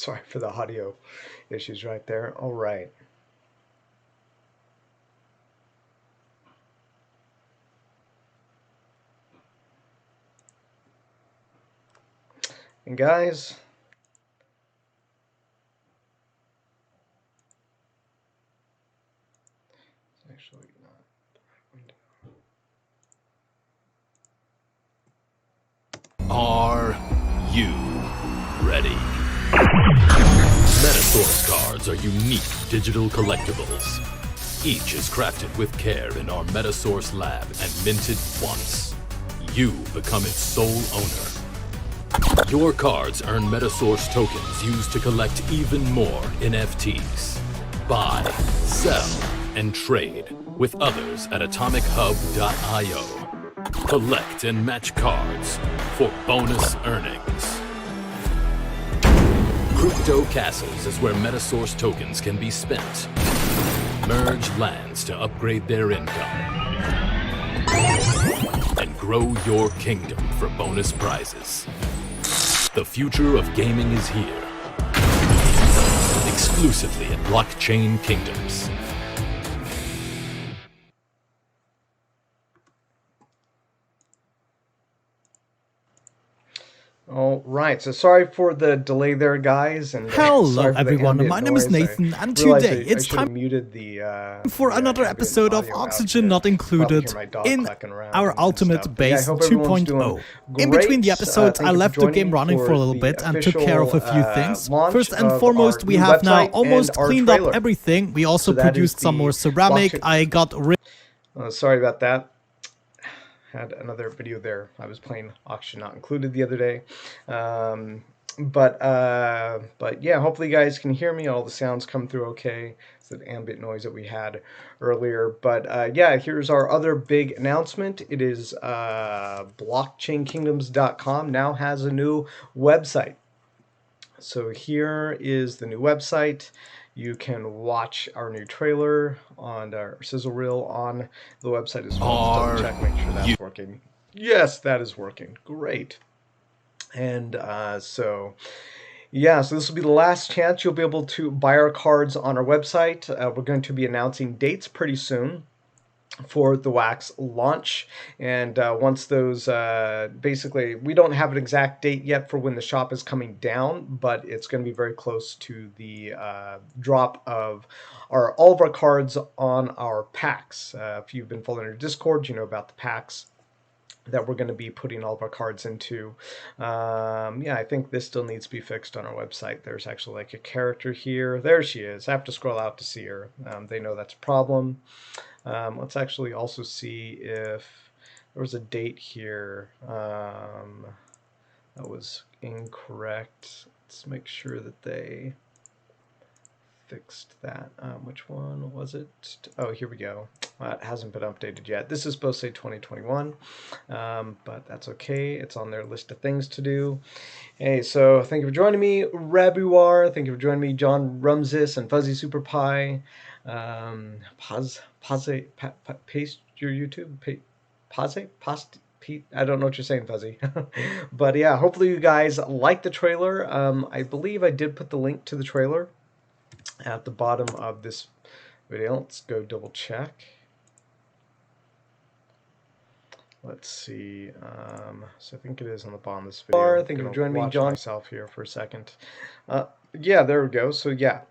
Sorry for the audio issues right there. All right. And guys, it's actually not the window. Are you ready? Metasource Cards are unique digital collectibles. Each is crafted with care in our Metasource lab and minted once. You become its sole owner. Your cards earn Metasource tokens used to collect even more NFTs. Buy, sell, and trade with others at atomichub.io. Collect and match cards for bonus earnings. Cryptocastles is where Metasource tokens can be spent. Merge lands to upgrade their income. And grow your kingdom for bonus prizes. The future of gaming is here. Exclusively at Blockchain Kingdoms. All right, so sorry for the delay there, guys. And hello, everyone. My name is Nathan, and today it's time muted the, for another episode of Oxygen Not Included in our Ultimate Base 2.0. In between the episodes, I left the game running for a little bit and took care of a few things. First and foremost, we have now almost cleaned up everything. We also produced some more ceramic. I got rid. Sorry about that. Had another video there. I was playing Oxygen Not Included the other day. But yeah, hopefully you guys can hear me. All the sounds come through okay. It's the ambient noise that we had earlier. But yeah, here's our other big announcement. It is blockchainkingdoms.com now has a new website. So here is the new website. You can watch our new trailer on our sizzle reel on the website as well. Double check, make sure that's working. Yes, that is working. Great. And so this will be the last chance you'll be able to buy our cards on our website. We're going to be announcing dates pretty soon for the Wax launch, and once those basically, we don't have an exact date yet for when the shop is coming down, but it's going to be very close to the drop of all of our cards on our packs. If you've been following our Discord, you know about the packs that we're going to be putting all of our cards into. Yeah, I think this still needs to be fixed on our website. There's actually like a character here. There she is. I have to scroll out to see her. They know that's a problem. Let's actually also see if there was a date here that was incorrect. Let's make sure that they fixed that. Which one was it? Oh, here we go. It hasn't been updated yet. This is supposed to say 2021, but that's okay. It's on their list of things to do. Hey, so thank you for joining me, Rabuar. Thank you for joining me, John Rumsis and Fuzzy Super Pie. Paste your YouTube. I don't know what you're saying, Fuzzy. But yeah, hopefully you guys like the trailer. I believe I did put the link to the trailer at the bottom of this video. Let's go double check. Let's see. So I think it is on the bottom of this video. Thank you for joining me, John. Myself here for a second. Yeah, there we go. So yeah,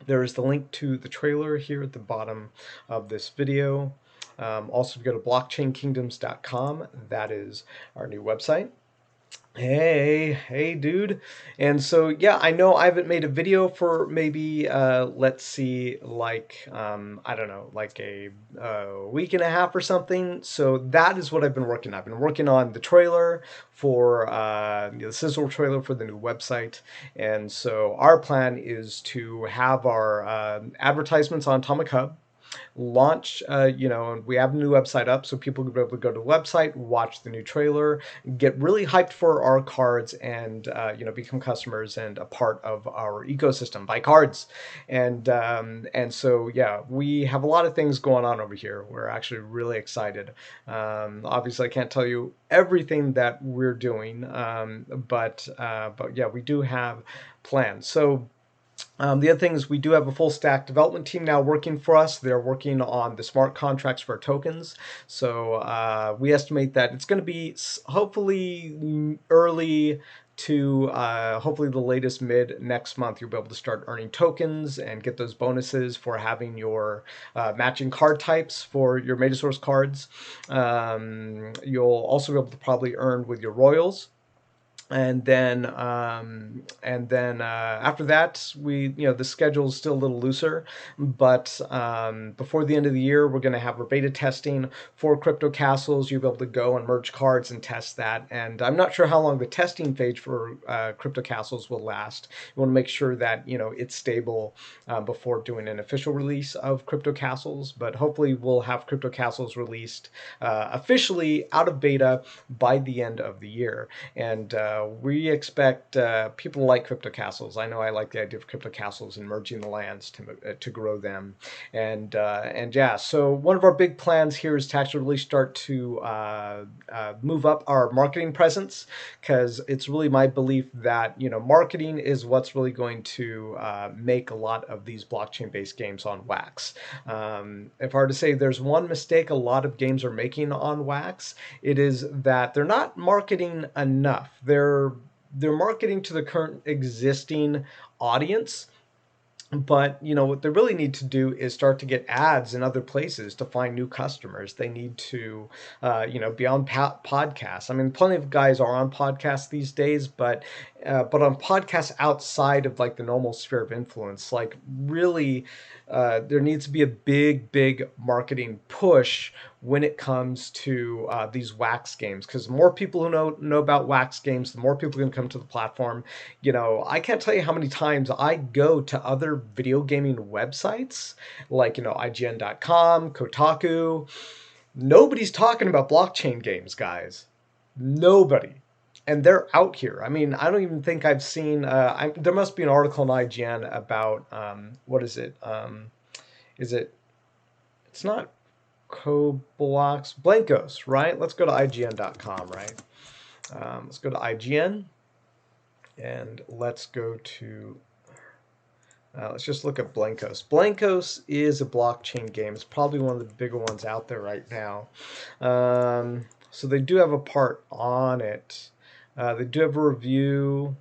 there is the link to the trailer here at the bottom of this video. Also, if you go to blockchainkingdoms.com, that is our new website. Hey, dude. And so, yeah, I know I haven't made a video for maybe, let's see, like, I don't know, like a week and a half or something. So that is what I've been working on. I've been working on the trailer for, the sizzle trailer for the new website. And so our plan is to have our advertisements on Atomic Hub. launch, and we have a new website up, so people will be able to go to the website, watch the new trailer, get really hyped for our cards, and become customers and a part of our ecosystem, buy cards. And so yeah, we have a lot of things going on over here. We're actually really excited. Obviously I can't tell you everything that we're doing, but yeah, we do have plans. So the other thing is we do have a full stack development team now working for us. They're working on the smart contracts for tokens. So we estimate that it's going to be hopefully early to hopefully the latest mid next month. You'll be able to start earning tokens and get those bonuses for having your matching card types for your Metasource cards. You'll also be able to probably earn with your royals. And then after that, the schedule is still a little looser, but before the end of the year, we're going to have our beta testing for Cryptocastles. You'll be able to go and merge cards and test that. And I'm not sure how long the testing phase for Cryptocastles will last. You want to make sure that it's stable before doing an official release of Cryptocastles. But hopefully, we'll have Cryptocastles released officially out of beta by the end of the year. And we expect people to like Cryptocastles. I know I like the idea of Cryptocastles and merging the lands to grow them. And yeah, so one of our big plans here is to actually really start to move up our marketing presence, because it's really my belief that marketing is what's really going to make a lot of these blockchain-based games on Wax. If I were to say there's one mistake a lot of games are making on Wax, it is that they're not marketing enough. They're marketing to the current existing audience, but what they really need to do is start to get ads in other places to find new customers. They need to be on podcasts. I mean, plenty of guys are on podcasts these days, but on podcasts outside of like the normal sphere of influence, like really there needs to be a big marketing push when it comes to these Wax games, because the more people who know about Wax games, the more people can come to the platform. I can't tell you how many times I go to other video gaming websites like IGN.com, Kotaku. Nobody's talking about blockchain games, guys. Nobody. And they're out here. I mean, I don't even think I've seen. There must be an article on IGN about what is it? It's not Coblox, Blankos, right? Let's go to IGN.com, right? Let's go to IGN, and let's go to. Let's just look at Blankos. Blankos is a blockchain game. It's probably one of the bigger ones out there right now. So they do have a part on it. They do have a review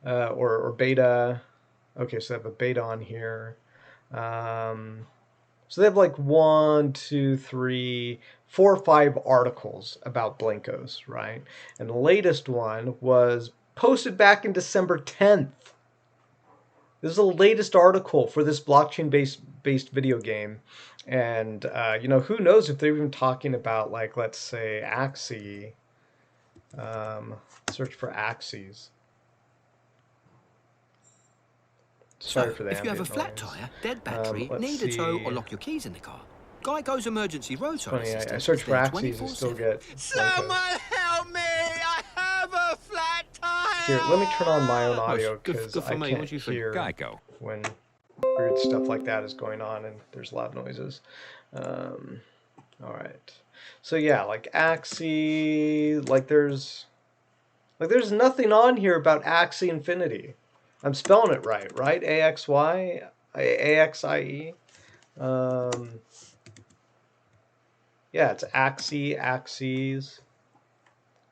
or beta. Okay, so they have a beta on here. So they have like 1, 2, 3, 4 or 5 articles about Blankos, right? And the latest one was posted back in December 10th. This is the latest article for this blockchain-based video game. And, who knows if they're even talking about, like, let's say, Axie. Search for Axies. Sorry for that. If you have a flat tire, dead battery, need a tow, or lock your keys in the car, Geico's emergency roadside assistance. I search for Axies and still get. Someone help me! I have a flat tire. Here, let me turn on my own audio because I can't hear Geico when weird stuff like that is going on and there's loud noises. All right. So yeah, like Axie, like there's nothing on here about Axie Infinity. I'm spelling it right? A-X-Y, A-X-I-E. Yeah, it's Axie, Axies.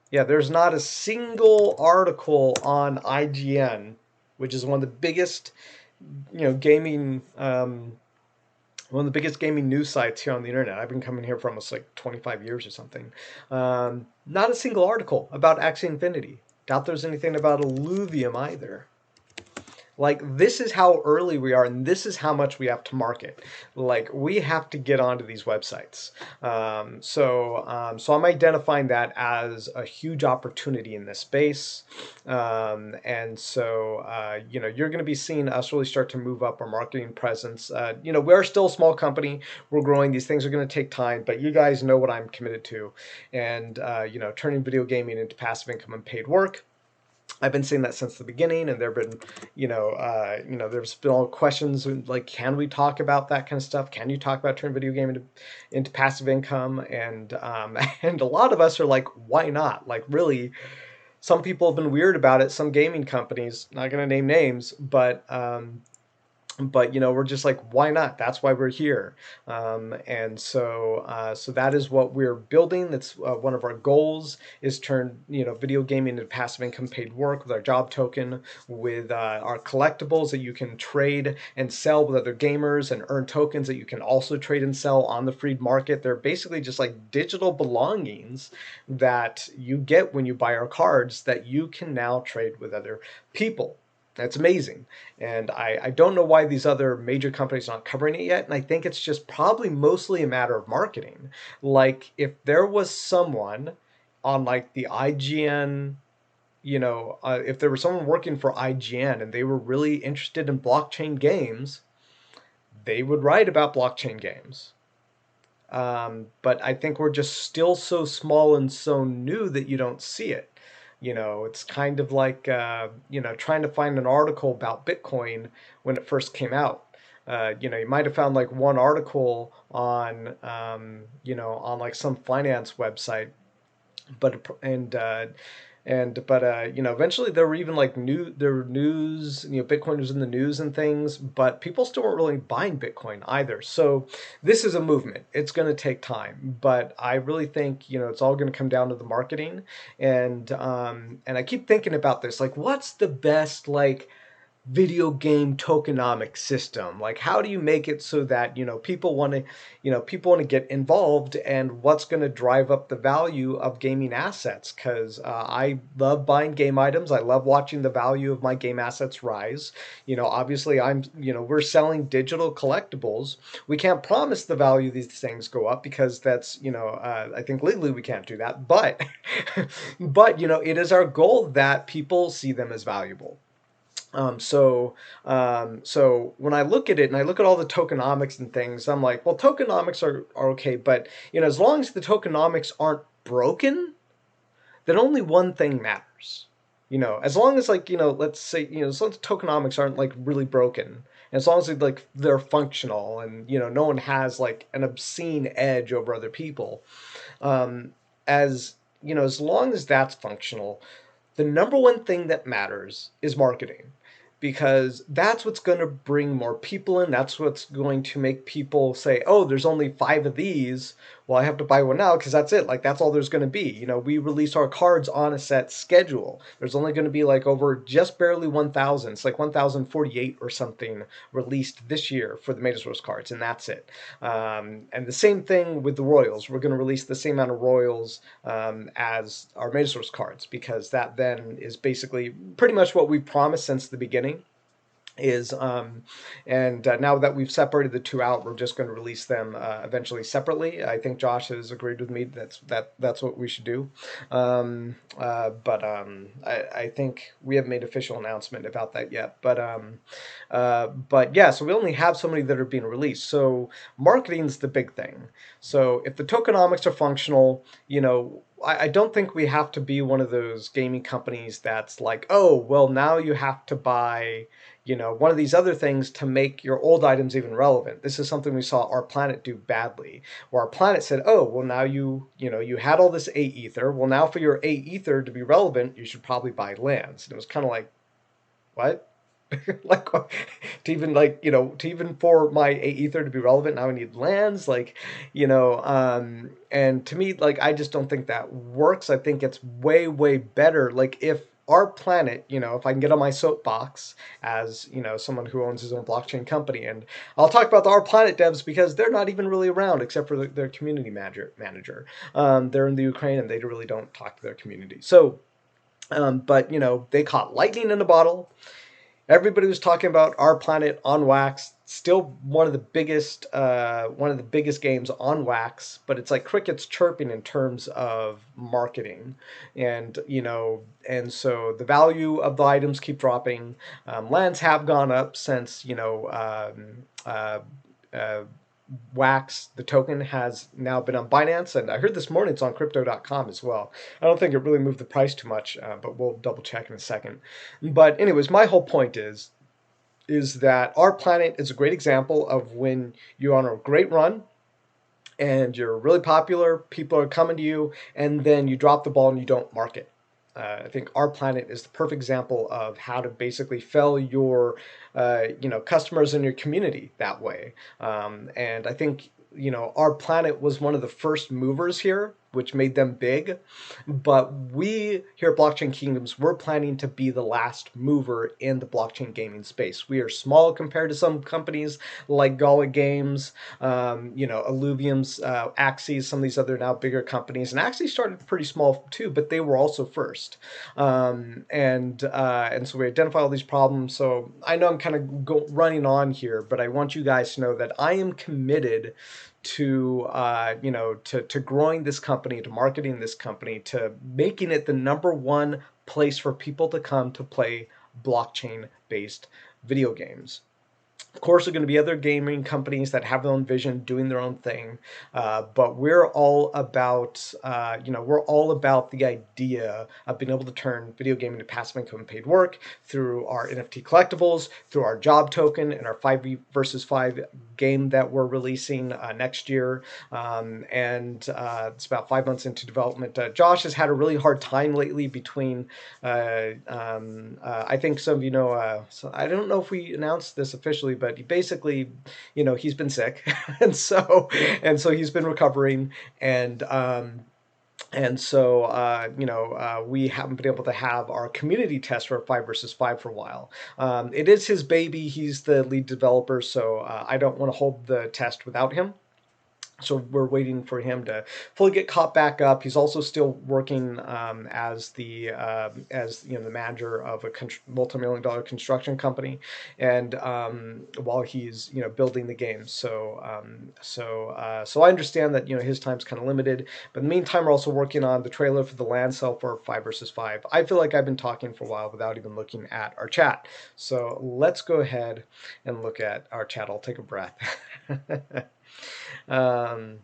Yeah, there's not a single article on IGN, which is one of the biggest, gaming, one of the biggest gaming news sites here on the internet. I've been coming here for almost like 25 years or something. Not a single article about Axie Infinity. Doubt there's anything about Illuvium either. Like, this is how early we are, and this is how much we have to market. Like, we have to get onto these websites. So I'm identifying that as a huge opportunity in this space. And so, you're going to be seeing us really start to move up our marketing presence. We're still a small company. We're growing. These things are going to take time, but you guys know what I'm committed to. And, turning video gaming into passive income and paid work. I've been saying that since the beginning, and there've been, there's been all questions like, can we talk about that kind of stuff? Can you talk about turning video gaming into passive income? And and a lot of us are like, why not? Like, really, some people have been weird about it. Some gaming companies, not going to name names, but we're just like, why not? That's why we're here. And so that is what we're building. That's one of our goals, is turn video gaming into passive income paid work with our job token, with our collectibles that you can trade and sell with other gamers, and earn tokens that you can also trade and sell on the free market. They're basically just like digital belongings that you get when you buy our cards that you can now trade with other people. That's amazing. And I don't know why these other major companies are not covering it yet. And I think it's just probably mostly a matter of marketing. Like, if there was someone on like the IGN, if there was someone working for IGN and they were really interested in blockchain games, they would write about blockchain games. But I think we're just still so small and so new that you don't see it. It's kind of like, trying to find an article about Bitcoin when it first came out. You might have found like one article on, on like some finance website, eventually there were even like there were news, Bitcoin was in the news and things, but people still weren't really buying Bitcoin either. So this is a movement. It's going to take time, but I really think, it's all going to come down to the marketing. And I keep thinking about this, like, what's the best, like, video game tokenomic system? Like, how do you make it so that people want to get involved, and what's going to drive up the value of gaming assets? Because I love buying game items. I love watching the value of my game assets rise. Obviously we're selling digital collectibles. We can't promise the value of these things go up, because that's I think legally we can't do that, but but it is our goal that people see them as valuable. So when I look at it and I look at all the tokenomics and things, I'm like, well, tokenomics are okay, but as long as the tokenomics aren't broken, then only one thing matters. As long as, like, let's say, as long as the tokenomics aren't like really broken, and as long as they're functional, and no one has like an obscene edge over other people, as long as that's functional, the number one thing that matters is marketing. Because that's what's going to bring more people in. That's what's going to make people say, oh, there's only 5 of these. Well, I have to buy one now because that's it. Like, that's all there's going to be. We release our cards on a set schedule. There's only going to be like over just barely 1,000. It's like 1,048 or something released this year for the Metasource cards, and that's it. And the same thing with the Royals. We're going to release the same amount of Royals as our Metasource cards, because that then is basically pretty much what we promised since the beginning. Now that we've separated the two out, we're just going to release them eventually separately. I think Josh has agreed with me that's what we should do. I think we haven't made official announcement about that yet. But yeah, so we only have so many that are being released. So marketing's the big thing. So if the tokenomics are functional, I don't think we have to be one of those gaming companies that's like, oh, well, now you have to buy one of these other things to make your old items even relevant. This is something we saw Our Planet do badly, where Our Planet said, oh, well, now you had all this A Ether. Well, now for your A Ether to be relevant, you should probably buy lands. And it was kind of like, what? Like, to even for my A Ether to be relevant, now I need lands. Like, and to me, like, I just don't think that works. I think it's way, way better. Like, if Our Planet, if I can get on my soapbox as, someone who owns his own blockchain company, and I'll talk about the Our Planet devs because they're not even really around except for their community manager. They're in the Ukraine and they really don't talk to their community. So, but, they caught lightning in a bottle. Everybody was talking about Our Planet on Wax. Still one of the biggest games on Wax, but it's like crickets chirping in terms of marketing, and and so the value of the items keep dropping. Lands have gone up since Wax, the token, has now been on Binance, and I heard this morning it's on Crypto.com as well. I don't think it really moved the price too much, but we'll double check in a second. But anyways, my whole point is that Our Planet is a great example of when you're on a great run and you're really popular, people are coming to you, and then you drop the ball and you don't market. I think Our Planet is the perfect example of how to basically fill your, customers in your community that way. And I think, Our Planet was one of the first movers here, which made them big. But we here at Blockchain Kingdoms, we're planning to be the last mover in the blockchain gaming space. We are small compared to some companies like Gala Games, Alluvium's, Axie, some of these other now bigger companies. And Axie started pretty small too, but they were also first. And so we identify all these problems. So I know I'm kind of running on here, but I want you guys to know that I am committed to to growing this company, to marketing this company, to making it the #1 place for people to come to play blockchain-based video games. Of course, there are going to be other gaming companies that have their own vision, doing their own thing, but we're all about, the idea of being able to turn video gaming to passive income and paid work through our NFT collectibles, through our job token, and our 5 versus 5 game that we're releasing next year. And it's about 5 months into development. Josh has had a really hard time lately between, I think some of you know, so I don't know if we announced this officially, but he basically, he's been sick, and so he's been recovering, and so we haven't been able to have our community test for 5 versus 5 for a while. It is his baby. He's the lead developer, so I don't want to hold the test without him. So we're waiting for him to fully get caught back up. He's also still working as the manager of a multi-million-dollar construction company, and while he's building the game. So I understand that his time's kind of limited. But in the meantime, we're also working on the trailer for the land sale for 5 versus 5. I feel like I've been talking for a while without even looking at our chat. So let's go ahead and look at our chat. I'll take a breath. Let's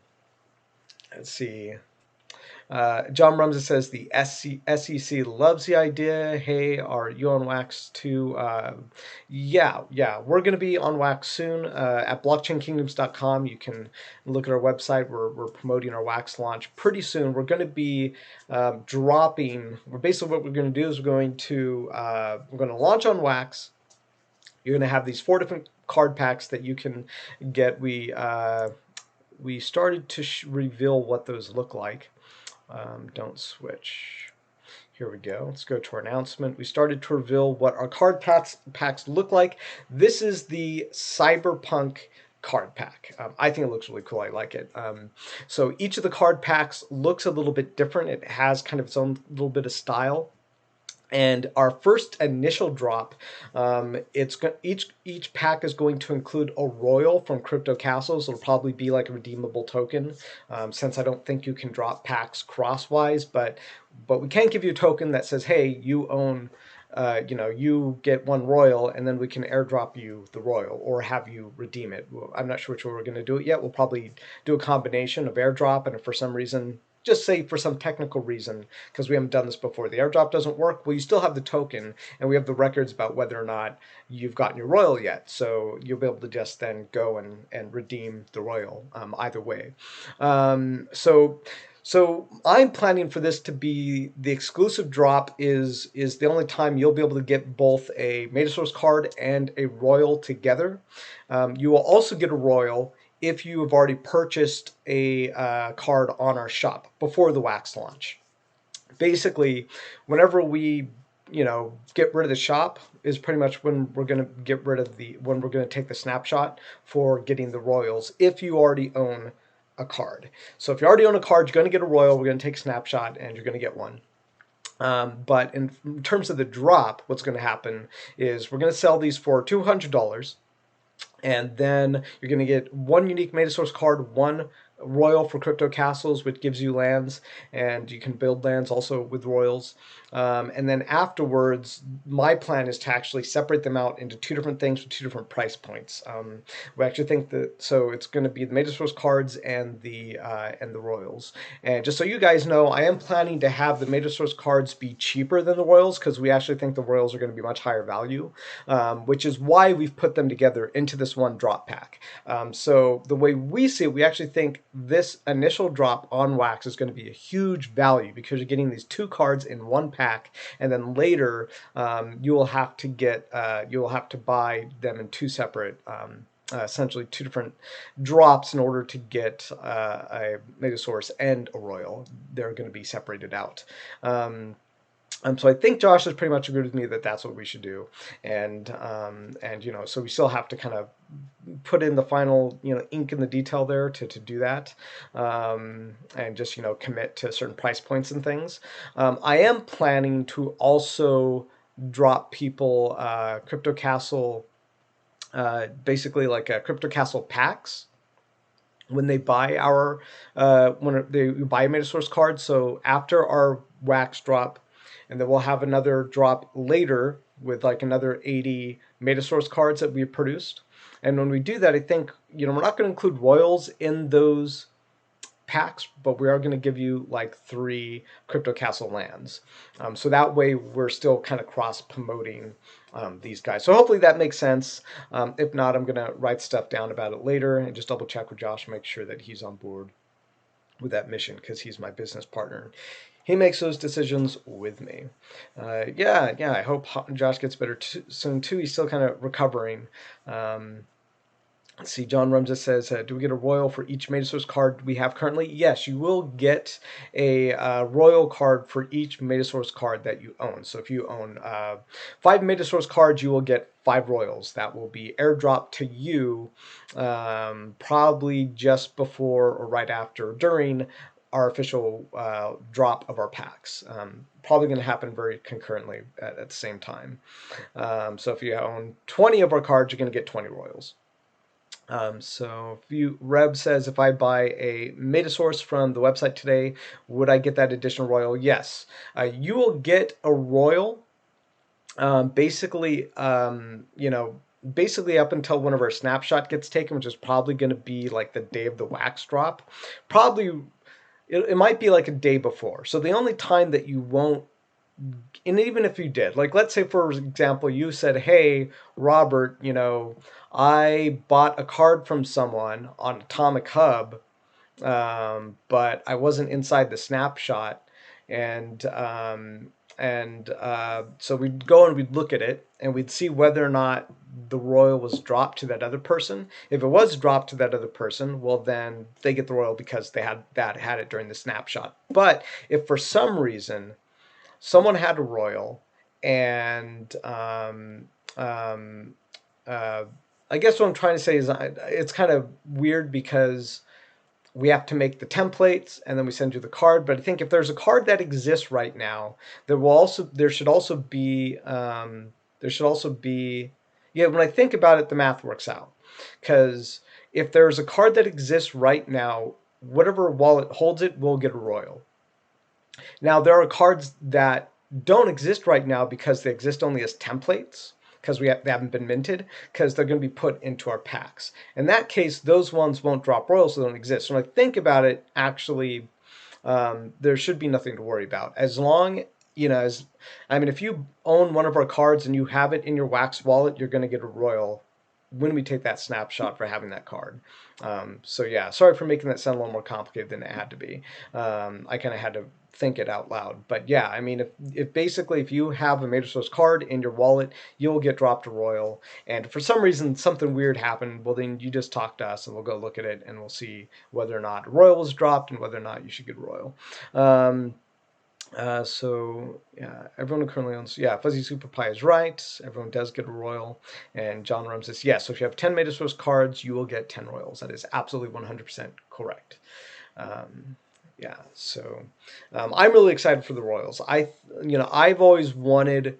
see. John Rumsey says the SEC loves the idea. Hey, are you on Wax too? Yeah, we're going to be on Wax soon at blockchainkingdoms.com. You can look at our website. We're promoting our Wax launch pretty soon. We're going to be dropping. Basically, what we're going to do is we're going to launch on Wax. You're going to have these 4 different card packs that you can get. We started to reveal what those look like. Don't switch. Here we go. Let's go to our announcement. We started to reveal what our card packs look like. This is the Cyberpunk card pack. I think it looks really cool. I like it. So each of the card packs looks a little bit different. It has kind of its own little bit of style. And our first initial drop, each pack is going to include a royal from Cryptocastles. It'll probably be like a redeemable token, since I don't think you can drop packs crosswise. But we can give you a token that says, hey, you own, you get 1 royal, and then we can airdrop you the royal or have you redeem it. I'm not sure which way we're going to do it yet. We'll probably do a combination of airdrop, and if for some reason, just say for some technical reason, because we haven't done this before, the airdrop doesn't work, well, you still have the token, and we have the records about whether or not you've gotten your royal yet. So you'll be able to just then go and redeem the royal either way. So I'm planning for this to be the exclusive drop is the only time you'll be able to get both a Metasource card and a royal together. You will also get a royal if you have already purchased a card on our shop before the Wax launch. Basically, whenever we get rid of the shop is pretty much when we're going to get rid of when we're going to take the snapshot for getting the royals if you already own a card. So if you already own a card, you're going to get a royal. We're going to take a snapshot and you're going to get one. But in terms of the drop, what's going to happen is we're going to sell these for $200. And then you're going to get one unique Metasource card, one royal for Cryptocastles, which gives you lands, and you can build lands also with royals. And then afterwards, my plan is to actually separate them out into two different things with two different price points. We actually think that, so it's going to be the Metasource cards and the royals. And just so you guys know, I am planning to have the Metasource cards be cheaper than the royals because we actually think the royals are going to be much higher value, which is why we've put them together into this one drop pack. So the way we see it, we actually think this initial drop on Wax is going to be a huge value because you're getting these two cards in one pack, and then later you will have to buy them in two separate essentially two different drops in order to get a Metasource and a royal. They're going to be separated out. So I think Josh has pretty much agreed with me that that's what we should do, and so we still have to kind of put in the final ink in the detail there to do that, and just commit to certain price points and things. I am planning to also drop people Cryptocastle, basically like a Cryptocastle packs when they buy when they buy a Metasource card. So after our Wax drop. And then we'll have another drop later with like another 80 Metasource cards that we've produced. And when we do that, I think, we're not going to include royals in those packs, but we are going to give you like 3 Cryptocastle lands. So that way we're still kind of cross-promoting these guys. So hopefully that makes sense. If not, I'm going to write stuff down about it later and just double check with Josh and make sure that he's on board with that mission because he's my business partner. He makes those decisions with me. Yeah, I hope Josh gets better soon too. He's still kind of recovering. Let's see, John Rumsa says, do we get a royal for each Metasource card we have currently? Yes, you will get a royal card for each Metasource card that you own. So if you own 5 Metasource cards, you will get 5 royals. That will be airdropped to you probably just before or right after, during our official drop of our packs. Probably going to happen very concurrently at the same time. So if you own 20 of our cards, you're going to get 20 royals. So Reb says, if I buy a Metasource from the website today, would I get that additional royal? Yes. You will get a royal basically up until one of our snapshot gets taken, which is probably going to be like the day of the Wax drop. Probably it might be like a day before. So the only time that you won't, and even if you did, like let's say for example you said, hey Robert, I bought a card from someone on Atomic Hub, but I wasn't inside the snapshot, and so we'd go and we'd look at it and we'd see whether or not the royal was dropped to that other person. If it was dropped to that other person, well then they get the royal because they had it during the snapshot. But if for some reason someone had a royal and I guess what I'm trying to say is it's kind of weird because we have to make the templates and then we send you the card. But I think if there's a card that exists right now, there should also be when I think about it, the math works out. Because if there's a card that exists right now, whatever wallet holds it will get a royal. Now there are cards that don't exist right now because they exist only as templates, because they haven't been minted, because they're going to be put into our packs. In that case, those ones won't drop royals, so they don't exist. So when I think about it, actually, there should be nothing to worry about. As long, if you own one of our cards and you have it in your Wax wallet, you're going to get a royal when we take that snapshot for having that card. So yeah, sorry for making that sound a little more complicated than it had to be. I kind of had to think it out loud. But yeah, if you have a Metasource card in your wallet, you'll get dropped a royal. And if for some reason something weird happened, well then you just talk to us and we'll go look at it and we'll see whether or not a royal was dropped and whether or not you should get a royal. So yeah, everyone who currently owns, Fuzzy Super Pie is right. Everyone does get a royal. And John Rum says, yes, so if you have 10 Metasource cards, you will get 10 royals. That is absolutely 100% correct. yeah, so I'm really excited for the Royals. I've always wanted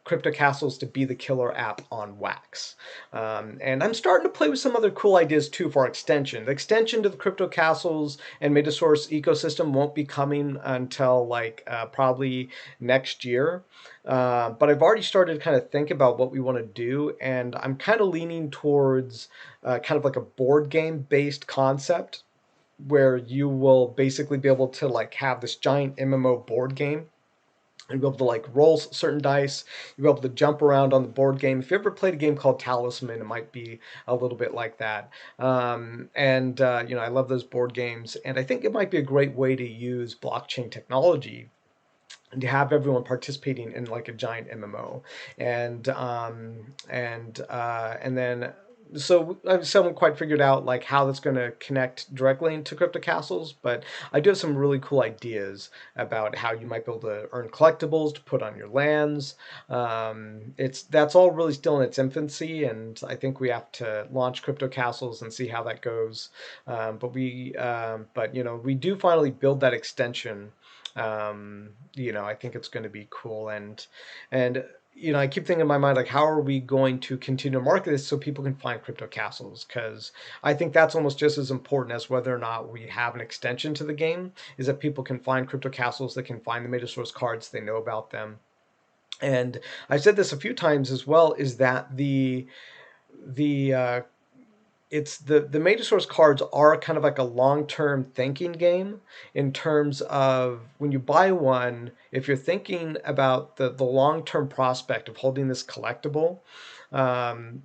Cryptocastles to be the killer app on Wax. And I'm starting to play with some other cool ideas too for our extension. The extension to the Cryptocastles and Metasource ecosystem won't be coming until probably next year. But I've already started to kind of think about what we want to do, and I'm kind of leaning towards kind of like a board game based concept where you will basically be able to have this giant MMO board game and be able to roll certain dice. You'll be able to jump around on the board game. If you ever played a game called Talisman, it might be a little bit like that. I love those board games, and I think it might be a great way to use blockchain technology and to have everyone participating in a giant MMO, and then. So I haven't quite figured out how that's going to connect directly into Cryptocastles, but I do have some really cool ideas about how you might be able to earn collectibles to put on your lands. That's all really still in its infancy, and I think we have to launch Cryptocastles and see how that goes. But we do finally build that extension. I think it's going to be cool, and I keep thinking in my mind, how are we going to continue to market this so people can find Cryptocastles? Because I think that's almost just as important as whether or not we have an extension to the game, is that people can find Cryptocastles, they can find the Metasource cards, they know about them. And I've said this a few times as well, is that the Metasource cards are kind of like a long-term thinking game in terms of when you buy one, if you're thinking about the long-term prospect of holding this collectible,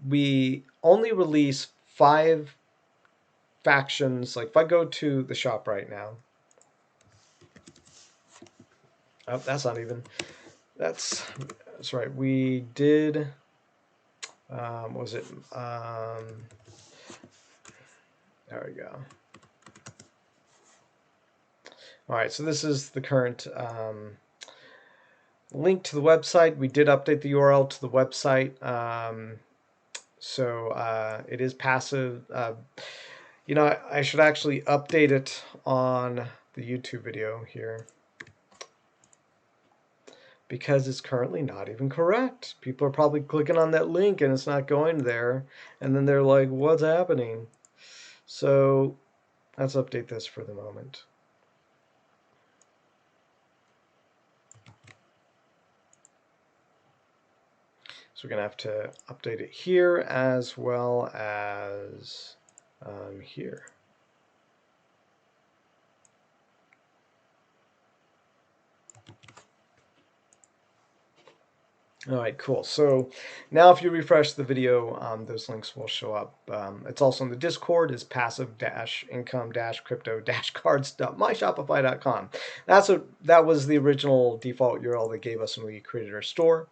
we only release 5 factions. If I go to the shop right now, oh, that's right. We did, was it, there we go. All right, so this is the current link to the website. We did update the URL to the website. So it is passive. I should actually update it on the YouTube video here, because it's currently not even correct. People are probably clicking on that link and it's not going there, and then they're like, what's happening? So let's update this for the moment. So we're going to have to update it here as well as here. All right, cool. So now if you refresh the video, those links will show up. It's also in the Discord. It's passive-income-crypto-cards.myshopify.com. That was the original default URL they gave us when we created our store.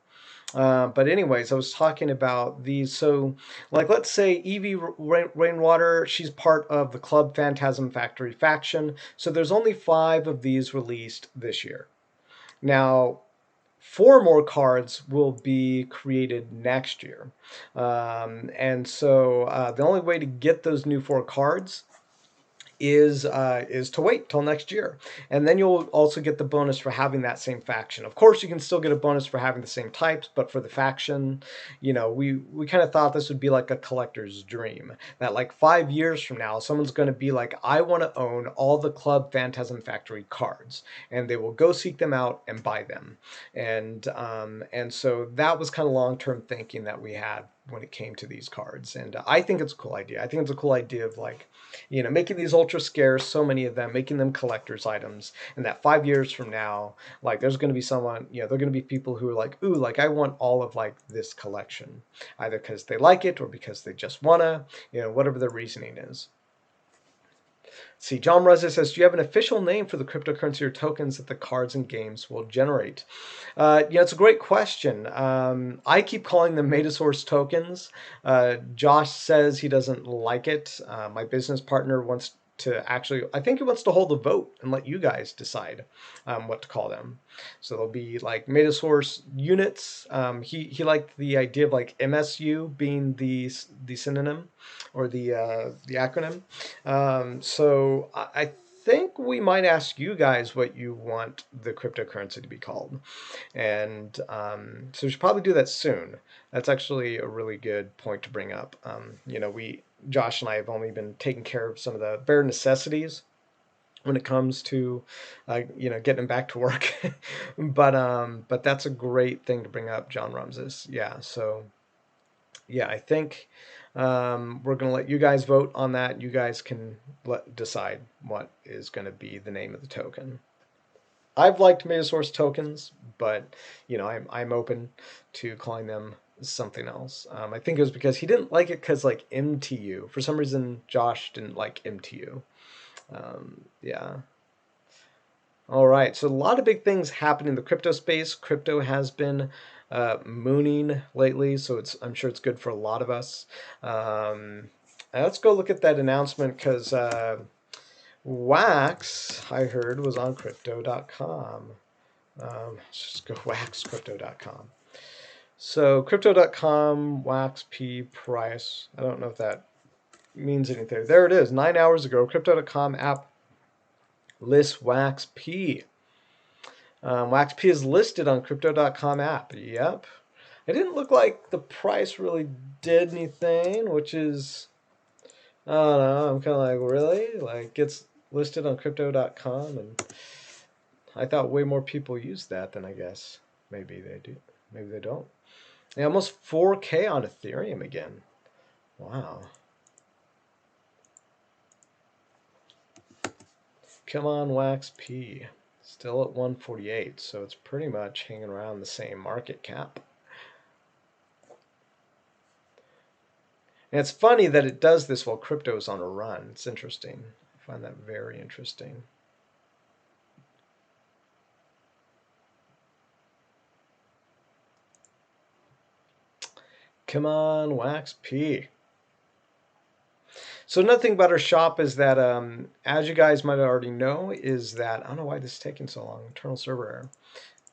But anyways, I was talking about these. So let's say Evie Rainwater, she's part of the Club Phantasm Factory faction. So there's only 5 of these released this year. Now, 4 more cards will be created next year. And so the only way to get those new 4 cards is to wait till next year, and then you'll also get the bonus for having that same faction. Of course, you can still get a bonus for having the same types, but for the faction, we kind of thought this would be like a collector's dream, that 5 years from now, someone's going to be like, I want to own all the Club Phantasm Factory cards, and they will go seek them out and buy them. And so that was kind of long-term thinking that we had when it came to these cards, and I think it's a cool idea. I think it's a cool idea of making these ultra scarce, so many of them, making them collector's items, and that 5 years from now, there's going to be someone, there are going to be people who are like, ooh, I want all of this collection, either because they like it or because they just wanna, whatever the reasoning is. See, John Reza says, do you have an official name for the cryptocurrency or tokens that the cards and games will generate? It's a great question. I keep calling them Metasource Tokens. Josh says he doesn't like it. My business partner wants to I think he wants to hold a vote and let you guys decide what to call them. So they'll be Metasource units. He liked the idea of MSU being the synonym or the acronym. So I think we might ask you guys what you want the cryptocurrency to be called. And so we should probably do that soon. That's actually a really good point to bring up. You know, Josh and I have only been taking care of some of the bare necessities when it comes to, you know, getting back to work. But that's a great thing to bring up, John Ramses. Yeah, so yeah, I think we're going to let you guys vote on that. You guys can decide what is going to be the name of the token. I've liked Metasource Tokens, but you know, I'm open to calling them something else. I think it was because he didn't like it because like MTU. For some reason, Josh didn't like MTU. Yeah. All right, so a lot of big things happen in the crypto space. Crypto has been mooning lately, so I'm sure it's good for a lot of us. Let's go look at that announcement because Wax, I heard, was on Crypto.com. Let's just go waxcrypto.com. So Crypto.com, Wax P price. I don't know if that means anything. There it is, 9 hours ago. Crypto.com app lists Wax P. Wax P is listed on Crypto.com app. Yep. It didn't look like the price really did anything, which is, I don't know, I'm kind of like, really? Like, it's listed on Crypto.com, and I thought way more people use that than I guess. Maybe they do. Maybe they don't. Yeah, almost 4K on Ethereum again. Wow. Come on, Wax P. Still at 148, so it's pretty much hanging around the same market cap. And it's funny that it does this while crypto is on a run. It's interesting. I find that very interesting. Come on, Wax P. So another thing about our shop is that, as you guys might already know, is that, I don't know why this is taking so long, internal server error.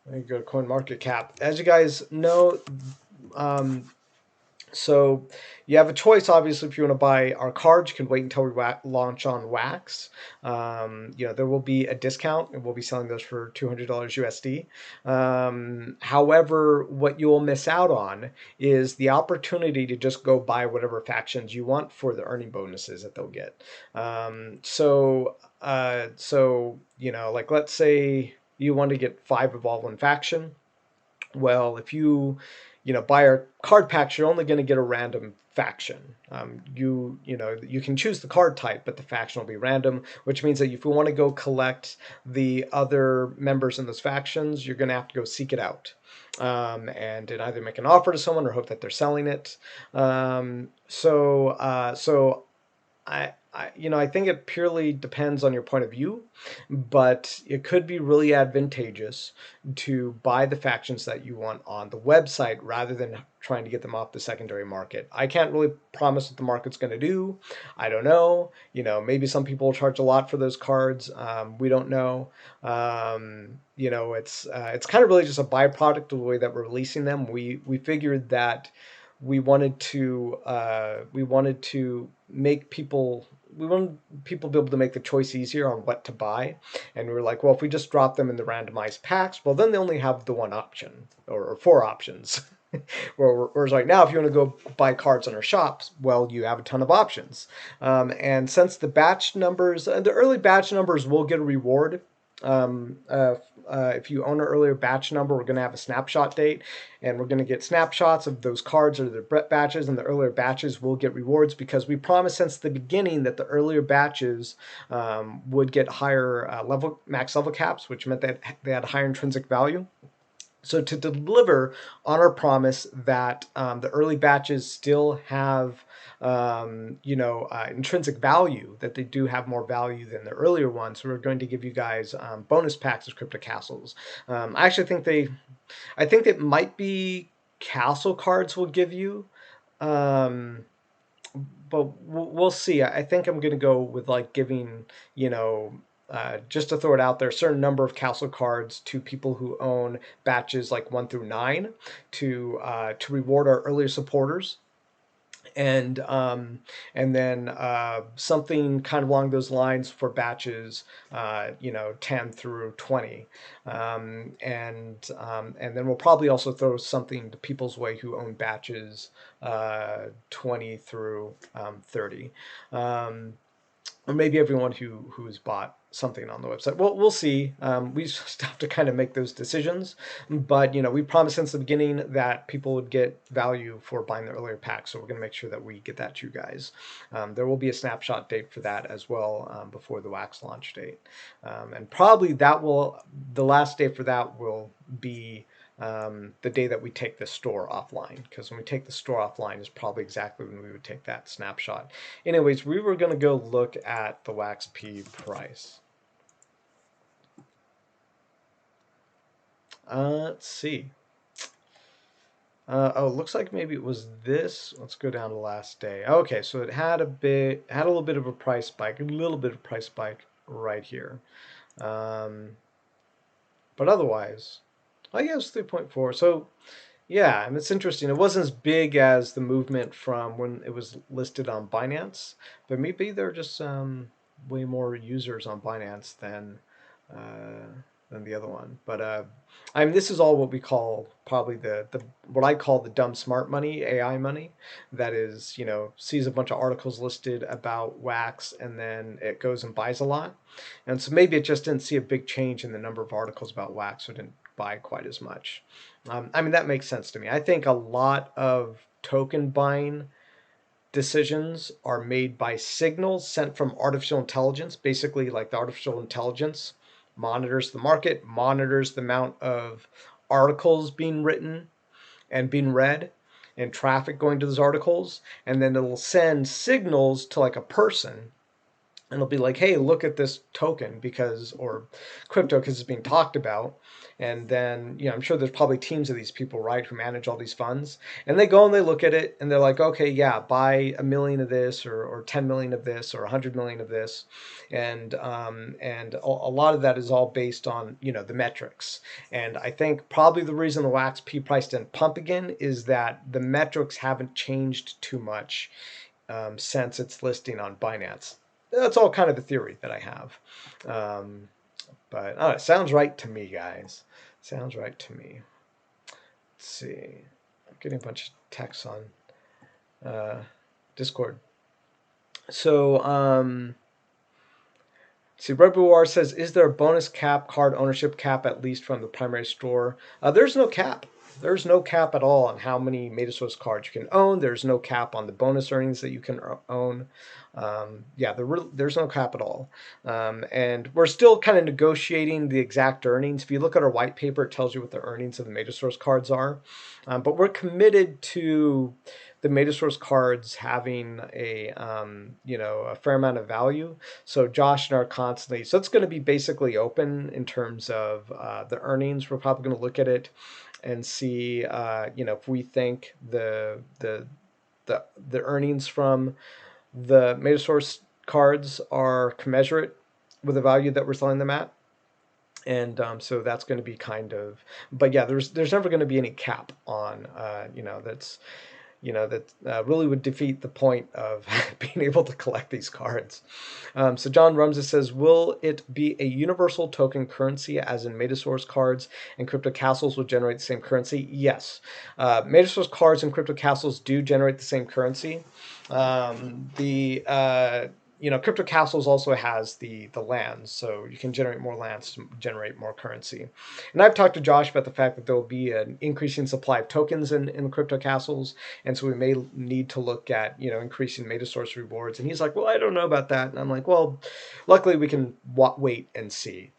Let me go to CoinMarketCap. As you guys know, so you have a choice, obviously, if you want to buy our cards. You can wait until we launch on Wax. You know, there will be a discount, and we'll be selling those for $200 USD. However, what you will miss out on is the opportunity to just go buy whatever factions you want for the earning bonuses that they'll get. So you know, like let's say you want to get 5 of all one faction. Well, if you know, buy our card packs, you're only going to get a random faction. You know, you can choose the card type, but the faction will be random, which means that if you want to go collect the other members in those factions, you're going to have to go seek it out. And either make an offer to someone or hope that they're selling it. You know, I think it purely depends on your point of view, but it could be really advantageous to buy the factions that you want on the website rather than trying to get them off the secondary market. I can't really promise what the market's going to do. I don't know. You know, maybe some people will charge a lot for those cards. We don't know. You know, it's kind of really just a byproduct of the way that we're releasing them. We figured that we wanted to make people. We wanted people to be able to make the choice easier on what to buy. And we were like, well, if we just drop them in the randomized packs, well, then they only have the one option or 4 options. Whereas right now, if you want to go buy cards on our shops, well, you have a ton of options. And since the batch numbers, the early batch numbers will get a reward. If you own an earlier batch number, we're going to have a snapshot date, and we're going to get snapshots of those cards or the batches, and the earlier batches will get rewards because we promised since the beginning that the earlier batches would get higher max level caps, which meant that they had higher intrinsic value. So to deliver on our promise that the early batches still have intrinsic value, that they do have more value than the earlier ones, we're going to give you guys bonus packs of Cryptocastles. I actually think I think it might be Castle cards will give you, but we'll see. I think I'm going to go with like giving, just to throw it out there, a certain number of Castle cards to people who own batches like 1 through 9 to reward our earlier supporters. and then something kind of along those lines for batches, 10 through 20, and then we'll probably also throw something to people's way who own batches 20 through 30. Or maybe everyone who's bought something on the website. Well, we'll see. We just have to kind of make those decisions. But, we promised since the beginning that people would get value for buying the earlier pack. So we're going to make sure that we get that to you guys. There will be a snapshot date for that as well before the Wax launch date. And probably the last day for that will be the day that we take the store offline, because when we take the store offline is probably exactly when we would take that snapshot. Anyways, we were going to go look at the Wax P price. Let's see. Oh, it looks like maybe it was this. Let's go down to last day. Okay, so it had a little bit of a price spike, right here. But otherwise, I guess 3.4. So, yeah, and it's interesting. It wasn't as big as the movement from when it was listed on Binance, but maybe there are just way more users on Binance than the other one. But this is all what we call probably what I call the dumb smart money, AI money. That is, sees a bunch of articles listed about Wax and then it goes and buys a lot. And so maybe it just didn't see a big change in the number of articles about Wax, so it didn't buy quite as much. That makes sense to me. I think a lot of token buying decisions are made by signals sent from artificial intelligence. Basically, like the artificial intelligence monitors the market, monitors the amount of articles being written and being read and traffic going to those articles, and then it'll send signals to like a person, and it'll be like, hey, look at this token or crypto because it's being talked about. And then, I'm sure there's probably teams of these people, right, who manage all these funds. And they go and they look at it and they're like, okay, yeah, buy 1 million of this or 10 million of this or 100 million of this. And a lot of that is all based on, the metrics. And I think probably the reason the Wax P price didn't pump again is that the metrics haven't changed too much since its listing on Binance. That's all kind of the theory that I have. But it sounds right to me, guys. Sounds right to me. Let's see. I'm getting a bunch of texts on Discord. So, see, Red War says, is there a bonus cap, card ownership cap, at least from the primary store? There's no cap. There's no cap at all on how many Metasource cards you can own. There's no cap on the bonus earnings that you can own. There's no cap at all. And we're still kind of negotiating the exact earnings. If you look at our white paper, it tells you what the earnings of the Metasource cards are. But we're committed to the Metasource cards having a fair amount of value. So Josh and I are constantly, so it's going to be basically open in terms of the earnings. We're probably going to look at it and see, if we think the earnings from the Metasource cards are commensurate with the value that we're selling them at. And so that's going to be kind of, but yeah, there's never going to be any cap on, that really would defeat the point of being able to collect these cards. So John Rumsa says, will it be a universal token currency as in Metasource cards and Cryptocastles will generate the same currency? Yes. Metasource cards and Cryptocastles do generate the same currency. Cryptocastles also has the lands, so you can generate more lands to generate more currency. And I've talked to Josh about the fact that there will be an increasing supply of tokens in Cryptocastles, and so we may need to look at, increasing Metasource rewards. And he's like, well, I don't know about that. And I'm like, well, luckily we can wait and see,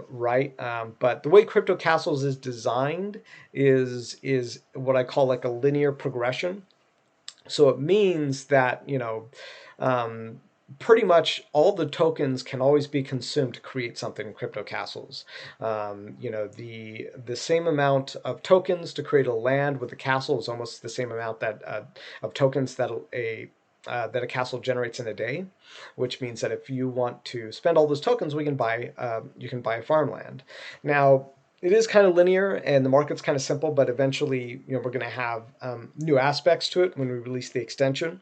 right? But the way Cryptocastles is designed is what I call like a linear progression. So it means that, pretty much all the tokens can always be consumed to create something in Cryptocastles. The same amount of tokens to create a land with a castle is almost the same amount that of tokens that a castle generates in a day, which means that if you want to spend all those tokens, you can buy a farmland. Now, it is kind of linear and the market's kind of simple, but eventually, we're going to have new aspects to it when we release the extension.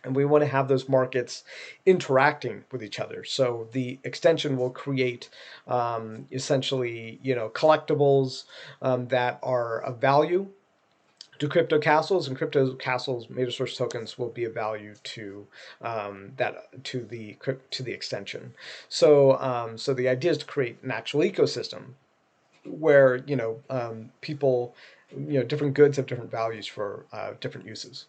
And we want to have those markets interacting with each other. So the extension will create essentially, collectibles that are of value to Cryptocastles, and Cryptocastles Metasource tokens will be of value to the extension. So so the idea is to create an actual ecosystem where people, different goods have different values for different uses.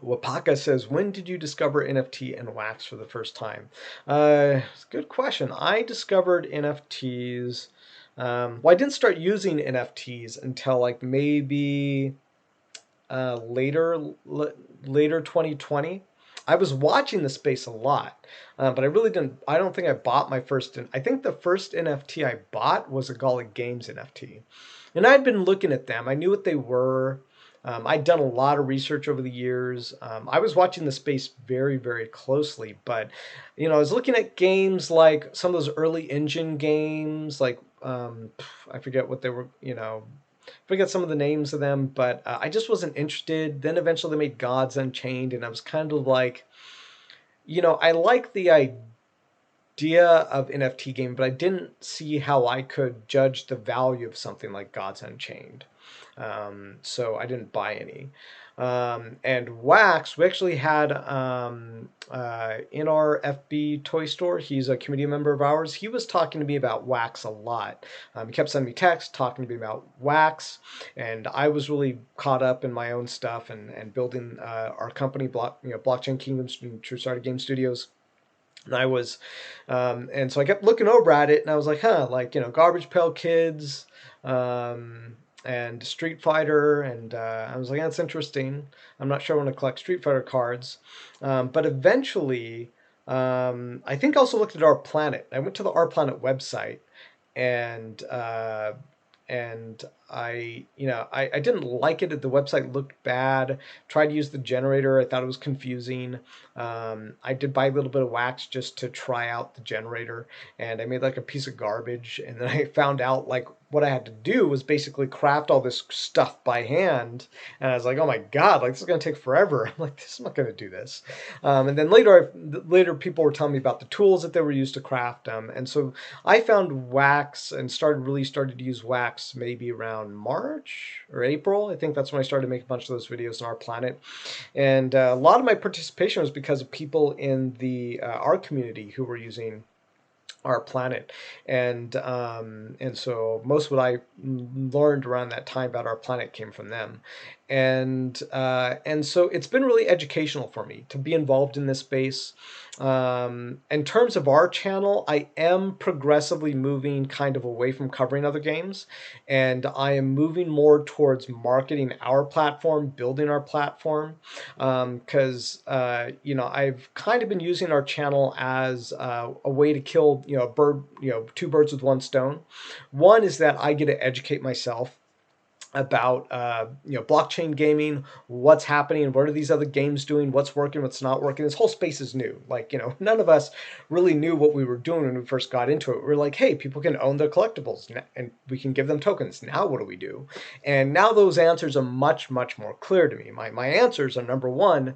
Wapaka says, when did you discover NFT and wax for the first time? Good question. I discovered NFTs. Well, I didn't start using NFTs until like maybe later 2020. I was watching the space a lot, but I really didn't. I don't think I bought my first. I think the first NFT I bought was a Golic Games NFT, and I'd been looking at them. I knew what they were. I'd done a lot of research over the years. I was watching the space very, very closely, but I was looking at games like some of those early engine games, like I forget what they were, forget some of the names of them, but I just wasn't interested. Then eventually they made Gods Unchained, and I was kind of like, I like the idea of NFT game, but I didn't see how I could judge the value of something like Gods Unchained. So I didn't buy any. And Wax, we actually had in our FB toy store, he's a community member of ours. He was talking to me about Wax a lot. He kept sending me texts talking to me about Wax, and I was really caught up in my own stuff and building our company, Blockchain Kingdoms and True Starter Game Studios. And I was, and so I kept looking over at it, and I was like, Garbage Pail Kids, and Street Fighter, and I was like, that's interesting. I'm not sure I want to collect Street Fighter cards. But eventually, I think I also looked at Our Planet. I went to the Our Planet website, and I didn't like it. The website looked bad. Tried to use the generator. I thought it was confusing. I did buy a little bit of Wax just to try out the generator, and I made like a piece of garbage. And then I found out like what I had to do was basically craft all this stuff by hand. And I was like, oh my God, like this is going to take forever. I'm like, I'm not going to do this. And then later people were telling me about the tools that they were used to craft them. And so I found Wax and started to use Wax maybe around March or April. I think that's when I started to make a bunch of those videos on Our Planet. And a lot of my participation was because of people in the our community who were using Our Planet, and so most of what I learned around that time about Our Planet came from them, and so it's been really educational for me to be involved in this space. In terms of our channel, I am progressively moving kind of away from covering other games, and I am moving more towards marketing our platform, building our platform, because I've kind of been using our channel as a way to kill a bird, two birds with one stone. One is that I get to educate myself about blockchain gaming, what's happening, what are these other games doing, what's working, what's not working. This whole space is new. Like, none of us really knew what we were doing when we first got into it. We're like, hey, people can own their collectibles and we can give them tokens. Now what do we do? And now those answers are much, much more clear to me. My answers are, number one,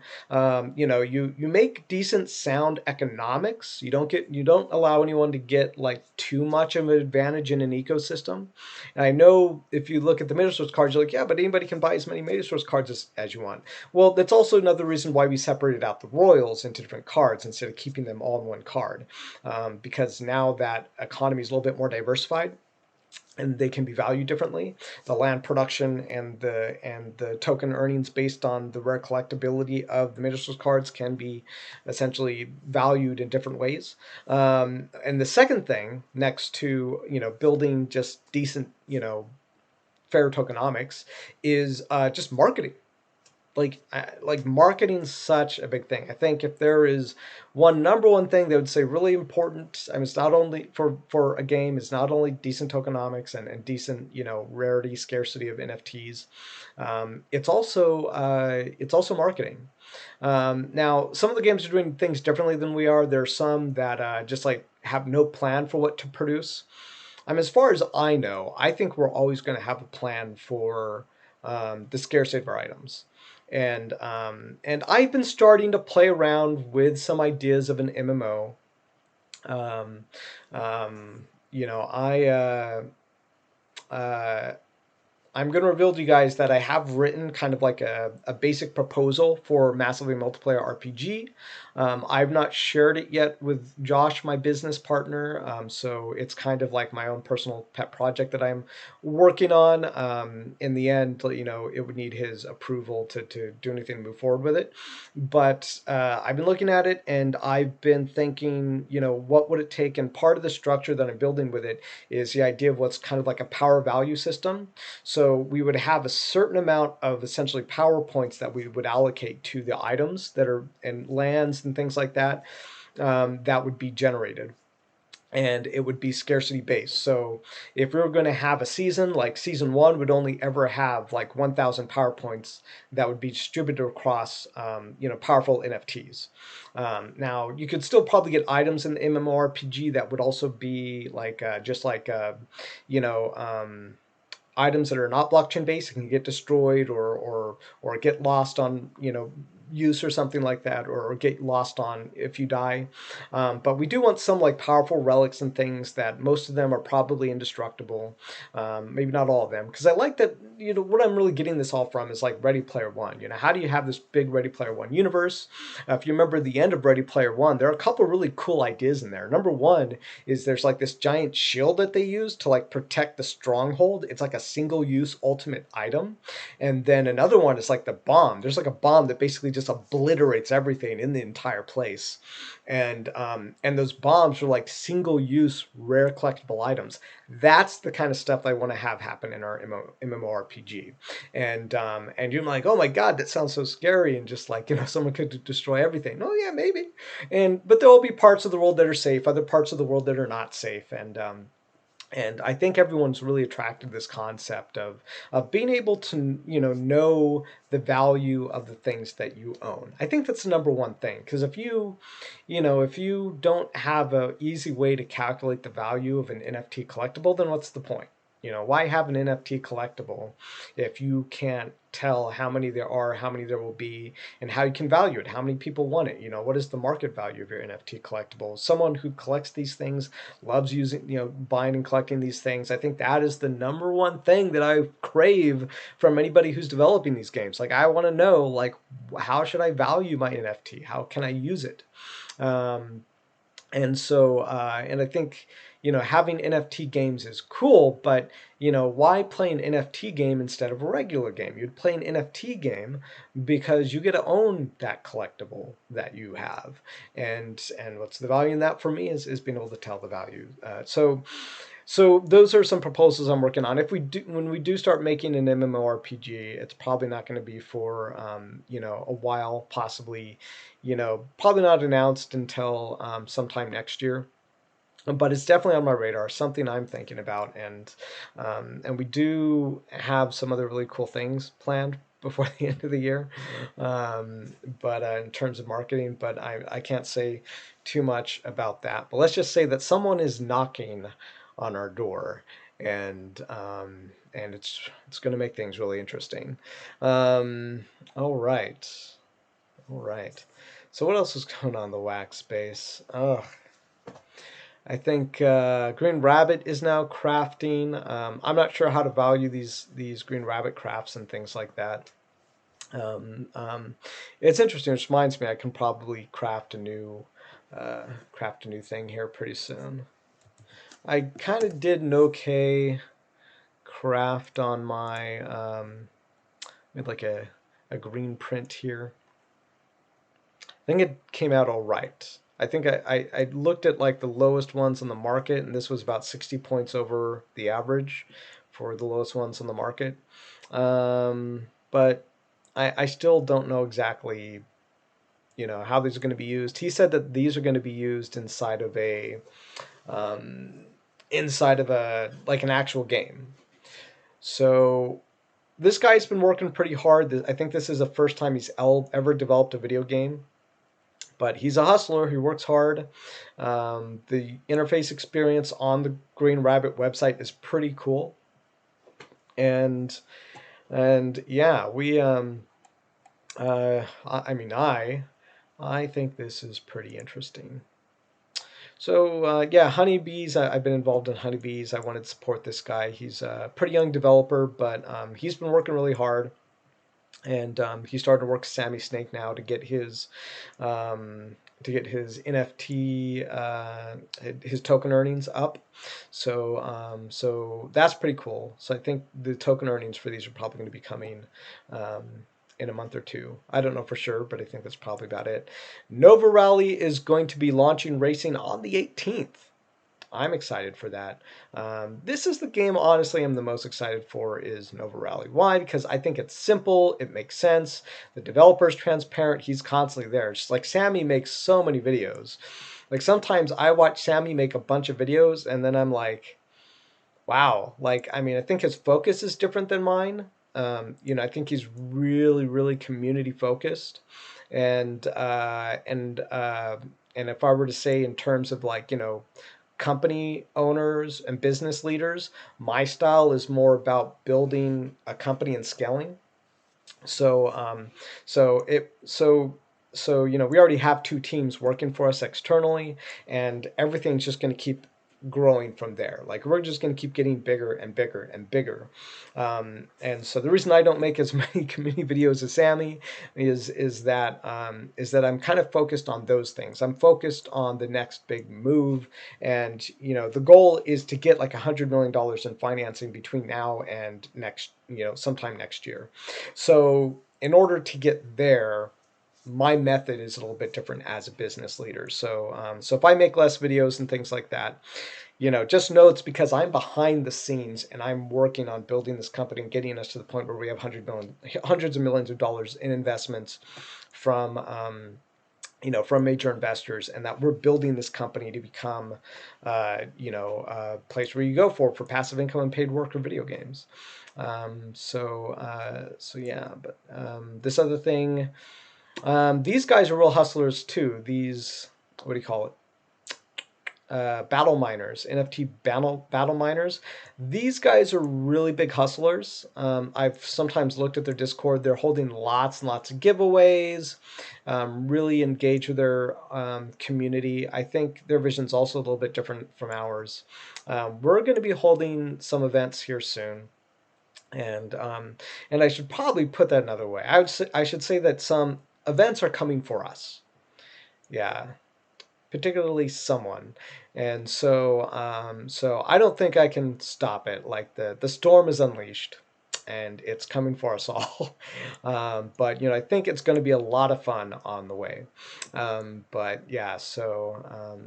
you make decent sound economics. You don't allow anyone to get like too much of an advantage in an ecosystem. And I know if you look at the Metasource cards, you're like, yeah, but anybody can buy as many Metasource cards as you want. Well, that's also another reason why we separated out the royals into different cards instead of keeping them all in one card, because now that economy is a little bit more diversified and they can be valued differently. The land production and the token earnings based on the rare collectability of the Metasource cards can be essentially valued in different ways. And the second thing, next to building just decent fair tokenomics, is just marketing. Like marketing's such a big thing. I think if there is number one thing they would say really important, I mean, it's not only for a game, it's not only decent tokenomics and decent rarity, scarcity of NFTs. It's also marketing. Now, some of the games are doing things differently than we are. There are some that just like have no plan for what to produce. as far as I know, I think we're always going to have a plan for the scarcity of our items. And I've been starting to play around with some ideas of an MMO. You know, I'm going to reveal to you guys that I have written kind of like a basic proposal for massively multiplayer RPG. I've not shared it yet with Josh, my business partner, so it's kind of like my own personal pet project that I'm working on. In the end, you know, it would need his approval to do anything to move forward with it. But I've been looking at it, and I've been thinking, you know, what would it take? And part of the structure that I'm building with it is the idea of what's kind of like a power value system. So we would have a certain amount of essentially power points that we would allocate to the items that are in lands and things like that, that would be generated. And it would be scarcity based. So if we were going to have a season, like season 1 would only ever have like 1,000 power points that would be distributed across, you know, powerful NFTs. Now you could still probably get items in the MMORPG that would also be like just like you know, items that are not blockchain based can get destroyed or get lost on, you know, use or something like that, or get lost on if you die. But we do want some like powerful relics and things that most of them are probably indestructible. Maybe not all of them, because I like that, you know, what I'm really getting this all from is like Ready Player One. You know, how do you have this big Ready Player One universe? If you remember the end of Ready Player One, there are a couple of really cool ideas in there. Number one is there's like this giant shield that they use to like protect the stronghold. It's like a single use ultimate item. And then another one is like the bomb. There's like a bomb that basically just obliterates everything in the entire place. And those bombs are like single use rare collectible items. That's the kind of stuff I want to have happen in our MMORPG. And you're like, oh my God, that sounds so scary. And just like, you know, someone could destroy everything. Oh yeah, maybe. But there will be parts of the world that are safe, other parts of the world that are not safe. And I think everyone's really attracted to this concept of being able to, you know the value of the things that you own. I think that's the number one thing, because if you don't have an easy way to calculate the value of an NFT collectible, then what's the point? You know, why have an NFT collectible if you can't tell how many there are, how many there will be, and how you can value it, how many people want it? You know, what is the market value of your NFT collectible? Someone who collects these things, loves using, you know, buying and collecting these things. I think that is the number one thing that I crave from anybody who's developing these games. Like, I want to know, like, how should I value my NFT? How can I use it? And I think, you know, having NFT games is cool, but, you know, why play an NFT game instead of a regular game? You'd play an NFT game because you get to own that collectible that you have. And what's the value in that for me is being able to tell the value. So those are some proposals I'm working on. When we do start making an MMORPG, it's probably not going to be for, you know, a while, possibly, you know, probably not announced until sometime next year. But it's definitely on my radar, something I'm thinking about, and we do have some other really cool things planned before the end of the year, but in terms of marketing, but I can't say too much about that. But let's just say that someone is knocking on our door, and it's going to make things really interesting. All right. So what else is going on in the wax space? Oh, I think Green Rabbit is now crafting. I'm not sure how to value these Green Rabbit crafts and things like that. It's interesting. Which reminds me, I can probably craft a new thing here pretty soon. I kind of did an okay craft on my made like a green print here. I think it came out all right. I think I looked at like the lowest ones on the market, and this was about 60 points over the average for the lowest ones on the market. But I still don't know exactly, you know, how these are going to be used. He said that these are going to be used inside of a like an actual game. So this guy's been working pretty hard. I think this is the first time he's ever developed a video game. But he's a hustler. He works hard. The interface experience on the Green Rabbit website is pretty cool. And yeah, we I think this is pretty interesting. So yeah, honeybees. I've been involved in honeybees. I wanted to support this guy. He's a pretty young developer, but he's been working really hard. And he started to work with Sammy Snake now to get his NFT, his token earnings up. So that's pretty cool. So I think the token earnings for these are probably going to be coming in a month or two. I don't know for sure, but I think that's probably about it. Nova Rally is going to be launching racing on the 18th. I'm excited for that. This is the game, honestly, I'm the most excited for is Nova Rally. Why? Because I think it's simple, it makes sense, the developer's transparent, he's constantly there. Just like Sammy makes so many videos. Like sometimes I watch Sammy make a bunch of videos and then I'm like, wow. Like, I mean, I think his focus is different than mine. You know, I think he's really, really community focused. And if I were to say in terms of like, you know, company owners and business leaders, my style is more about building a company and scaling. So you know, we already have 2 teams working for us externally, and everything's just going to keep growing from there. Like we're just going to keep getting bigger and bigger and bigger. And so the reason I don't make as many community videos as Sammy is that I'm kind of focused on those things. I'm focused on the next big move, and you know the goal is to get like $100 million in financing between now and sometime next year. So in order to get there, my method is a little bit different as a business leader. So if I make less videos and things like that, you know, just know it's because I'm behind the scenes and I'm working on building this company and getting us to the point where we have hundreds of millions of dollars in investments from from major investors, and that we're building this company to become a place where you go for passive income and paid work or video games. So yeah, but this other thing. These guys are real hustlers too. These, what do you call it? Battle miners, NFT battle miners. These guys are really big hustlers. I've sometimes looked at their Discord. They're holding lots and lots of giveaways, really engaged with their community. I think their vision's also a little bit different from ours. We're going to be holding some events here soon. And I should probably put that another way. I should say that some events are coming for us. Yeah, particularly someone. And so I don't think I can stop it. Like the storm is unleashed and it's coming for us all. But you know, I think it's going to be a lot of fun on the way. But yeah, so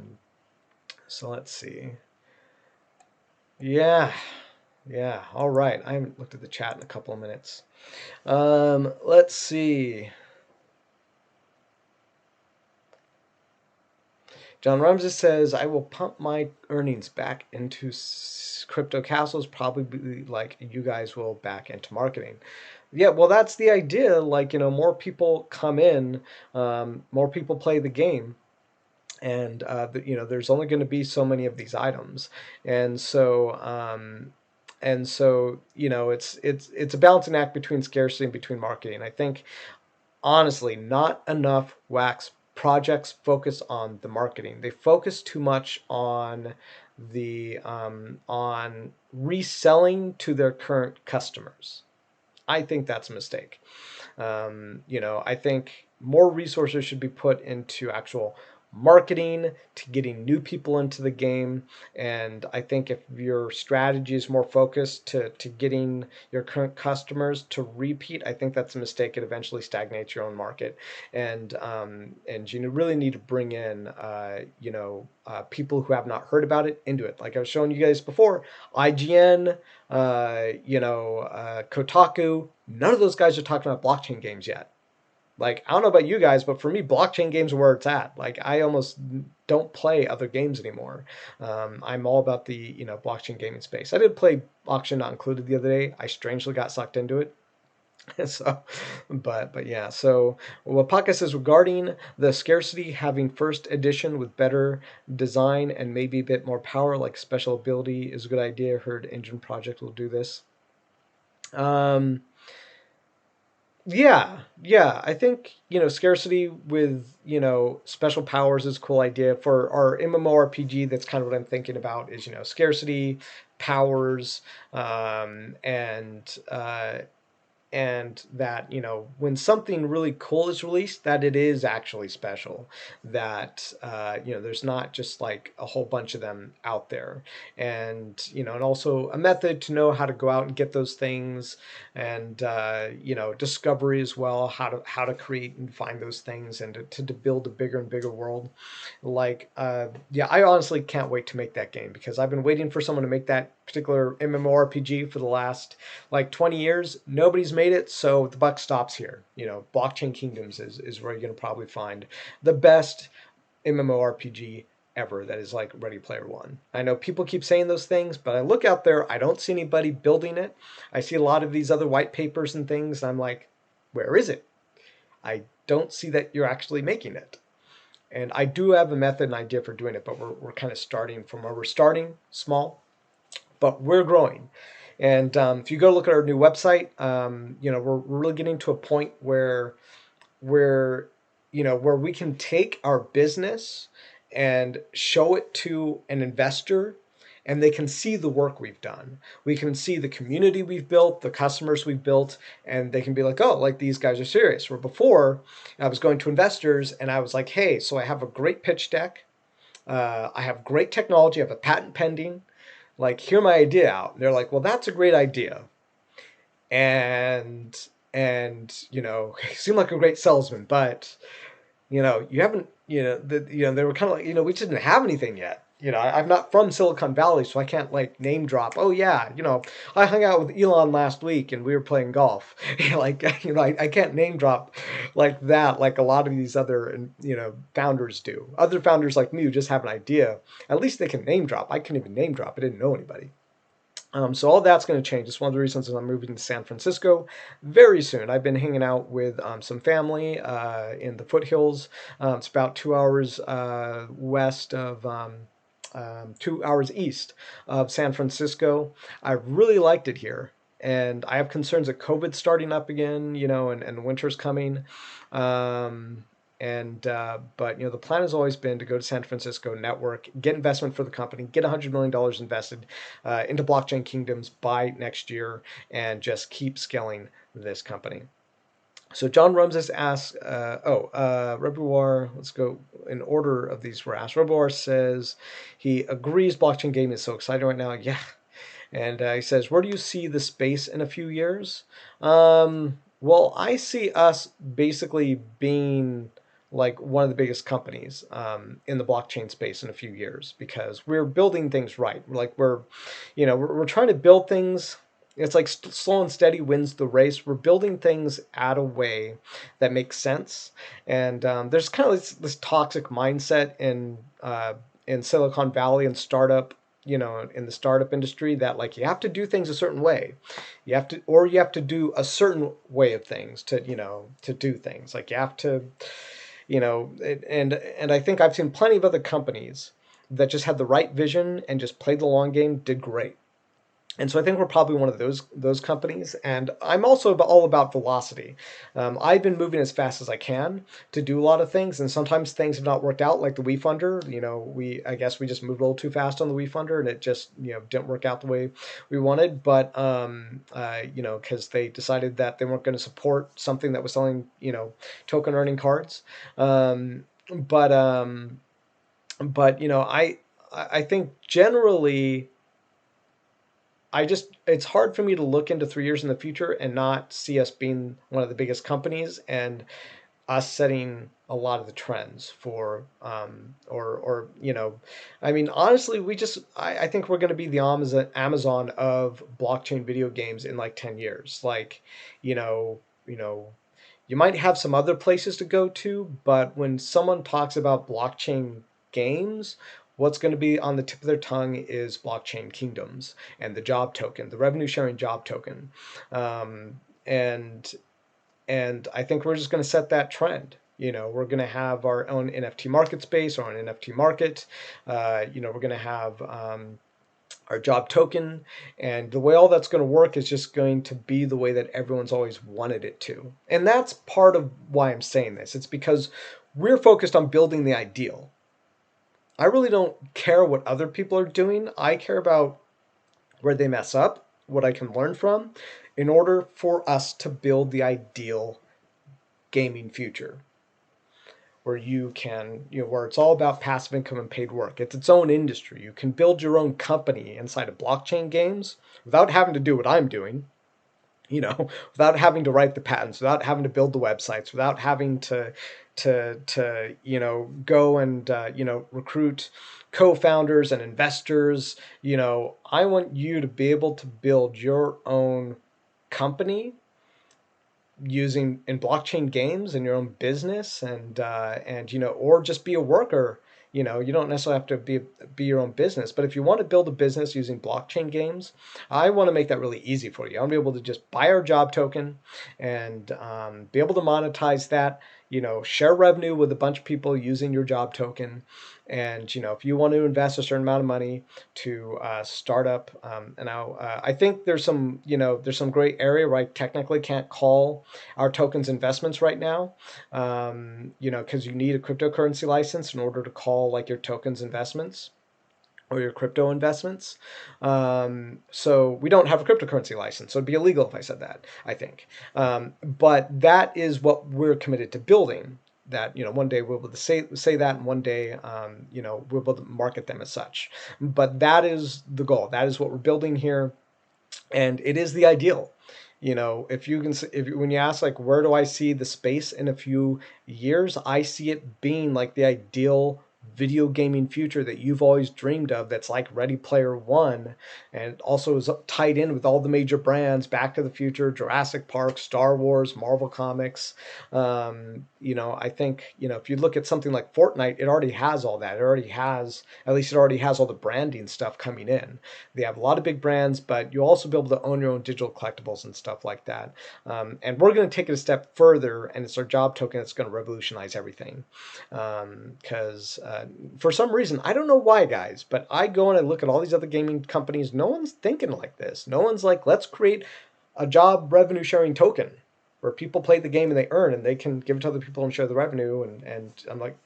let's see. Yeah. All right. I haven't looked at the chat in a couple of minutes. Let's see. John Ramsey says, I will pump my earnings back into Cryptocastles, probably like you guys will back into marketing. Yeah, well, that's the idea. Like, you know, more people come in, more people play the game. And, you know, there's only going to be so many of these items. And so, you know, it's a balancing act between scarcity and between marketing. I think, honestly, not enough wax projects focus on the marketing. They focus too much on the on reselling to their current customers. I think that's a mistake. You know, I think more resources should be put into actual marketing, to getting new people into the game. And I think if your strategy is more focused to getting your current customers to repeat, I think that's a mistake. It eventually stagnates your own market. And you really need to bring in people who have not heard about it into it. Like I was showing you guys before, IGN, Kotaku, none of those guys are talking about blockchain games yet. Like, I don't know about you guys, but for me, blockchain games are where it's at. Like, I almost don't play other games anymore. I'm all about the, blockchain gaming space. I did play Auction Not Included the other day. I strangely got sucked into it. So, but yeah. So what podcast says regarding the scarcity, having first edition with better design and maybe a bit more power, like special ability, is a good idea. Heard Engine Project will do this. Yeah. I think, scarcity with, special powers is a cool idea. For our MMORPG, that's kind of what I'm thinking about is, scarcity, powers, and that, when something really cool is released, that it is actually special, that there's not just like a whole bunch of them out there, and and also a method to know how to go out and get those things, and discovery as well, how to create and find those things, and to build a bigger and bigger world. Like yeah, I honestly can't wait to make that game, because I've been waiting for someone to make that particular MMORPG for the last like 20 years. Nobody's made it, so the buck stops here. Blockchain Kingdoms is where you're going to probably find the best MMORPG ever that is like Ready Player One. I know people keep saying those things, but I look out there, I don't see anybody building it. I see a lot of these other white papers and things, and I'm like, where is it? I don't see that you're actually making it. And I do have a method and idea for doing it, but we're kind of starting from where we're starting, small, but we're growing. And if you go look at our new website, we're really getting to a point where we can take our business and show it to an investor, and they can see the work we've done. We can see the community we've built, the customers we've built, and they can be like, oh, like these guys are serious. Where before, I was going to investors and I was like, hey, so I have a great pitch deck. I have great technology. I have a patent pending. Like, hear my idea out. And they're like, well, that's a great idea. And you seem like a great salesman, but you haven't, they were kind of like, we just didn't have anything yet. I'm not from Silicon Valley, so I can't like name drop. Oh yeah, I hung out with Elon last week and we were playing golf. Like, I can't name drop like that, like a lot of these other, founders do. Other founders like me who just have an idea, at least they can name drop. I couldn't even name drop. I didn't know anybody. So all that's going to change. It's one of the reasons I'm moving to San Francisco very soon. I've been hanging out with some family in the foothills. It's about 2 hours west of, 2 hours east of San Francisco. I really liked it here. And I have concerns that COVID's starting up again, and winter's coming. But the plan has always been to go to San Francisco, network, get investment for the company, get $100 million invested into Blockchain Kingdoms by next year, and just keep scaling this company. So John Rumses asks, Rebuar, let's go in order of these were asked. Rebuar says he agrees blockchain gaming is so exciting right now. Yeah. And he says, where do you see the space in a few years? Well, I see us basically being like one of the biggest companies in the blockchain space in a few years, because we're building things right. We're trying to build things. It's like slow and steady wins the race. We're building things at a way that makes sense. And there's kind of this toxic mindset in Silicon Valley and startup, in the startup industry, that like you have to do things a certain way. You have to do a certain way of things to do things. Like you have to, and I think I've seen plenty of other companies that just had the right vision and just played the long game, did great. And so I think we're probably one of those companies. And I'm also all about velocity. I've been moving as fast as I can to do a lot of things, and sometimes things have not worked out, like the WeFunder. I guess we just moved a little too fast on the WeFunder, and it just didn't work out the way we wanted. But because they decided that they weren't going to support something that was selling token earning cards. But I think generally, it's hard for me to look into 3 years in the future and not see us being one of the biggest companies, and us setting a lot of the trends for, honestly, I think we're going to be the Amazon of blockchain video games in like 10 years. Like, you might have some other places to go to, but when someone talks about blockchain games, what's going to be on the tip of their tongue is Blockchain Kingdoms and the job token, the revenue sharing job token. and I think we're just going to set that trend. We're going to have our own NFT market space, our own NFT market. We're going to have our job token, and the way all that's going to work is just going to be the way that everyone's always wanted it to. And that's part of why I'm saying this. It's because we're focused on building the ideal. I really don't care what other people are doing. I care about where they mess up, what I can learn from, in order for us to build the ideal gaming future, where you can, where it's all about passive income and paid work. It's its own industry. You can build your own company inside of blockchain games without having to do what I'm doing, without having to write the patents, without having to build the websites, without having to go and recruit co-founders and investors. I want you to be able to build your own company using in blockchain games in your own business, and or just be a worker. You don't necessarily have to be your own business, but if you want to build a business using blockchain games, I want to make that really easy for you. I want to be able to just buy our job token and be able to monetize that, share revenue with a bunch of people using your job token. And, if you want to invest a certain amount of money to start up, and now I think there's some gray area where I technically can't call our tokens investments right now, because you need a cryptocurrency license in order to call like your tokens investments or your crypto investments. So we don't have a cryptocurrency license, so it'd be illegal if I said that, I think. But that is what we're committed to building. That one day we'll be able to say that, and one day we'll be able to market them as such. But that is the goal. That is what we're building here, and it is the ideal. When you ask like where do I see the space in a few years, I see it being like the ideal video gaming future that you've always dreamed of, that's like Ready Player One, and also is tied in with all the major brands: Back to the Future, Jurassic Park, Star Wars, Marvel Comics. I think, if you look at something like Fortnite, it already has all that. It already has all the branding stuff coming in. They have a lot of big brands, but you'll also be able to own your own digital collectibles and stuff like that. And we're going to take it a step further, and it's our job token that's going to revolutionize everything. Because for some reason, I don't know why, guys, but I go and I look at all these other gaming companies. No one's thinking like this. No one's like, let's create a job revenue sharing token where people play the game and they earn and they can give it to other people and share the revenue. And I'm like,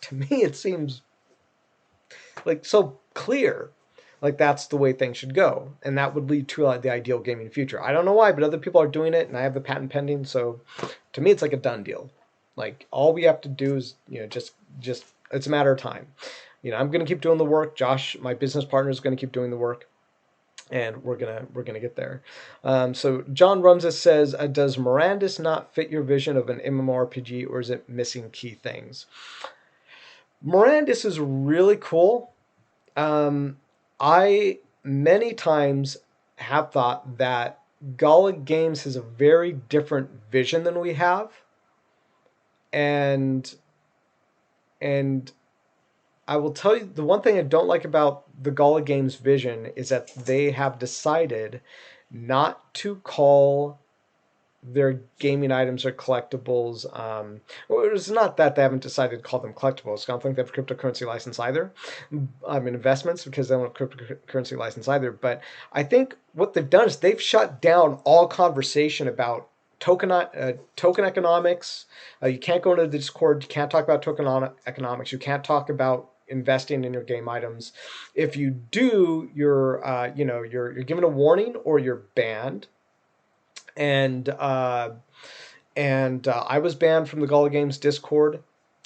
to me, it seems like so clear. Like that's the way things should go. And that would lead to the ideal gaming future. I don't know why, but other people are doing it and I have the patent pending. So to me, it's like a done deal. Like all we have to do is, just it's a matter of time. I'm going to keep doing the work. Josh, my business partner, is going to keep doing the work, and we're gonna get there. So John Rumses says, does Mirandus not fit your vision of an MMORPG, or is it missing key things? Mirandus is really cool. I many times have thought that Gala Games has a very different vision than we have. And I will tell you, the one thing I don't like about the Gala Games vision is that they have decided not to call their gaming items or collectibles. It's not that they haven't decided to call them collectibles. I don't think they have a cryptocurrency license either. Investments, because they don't have a cryptocurrency license either. But I think what they've done is they've shut down all conversation about token economics. You can't go into the Discord. You can't talk about token economics. You can't talk about investing in your game items. If you do, you're given a warning or you're banned. And I was banned from the Gala Games Discord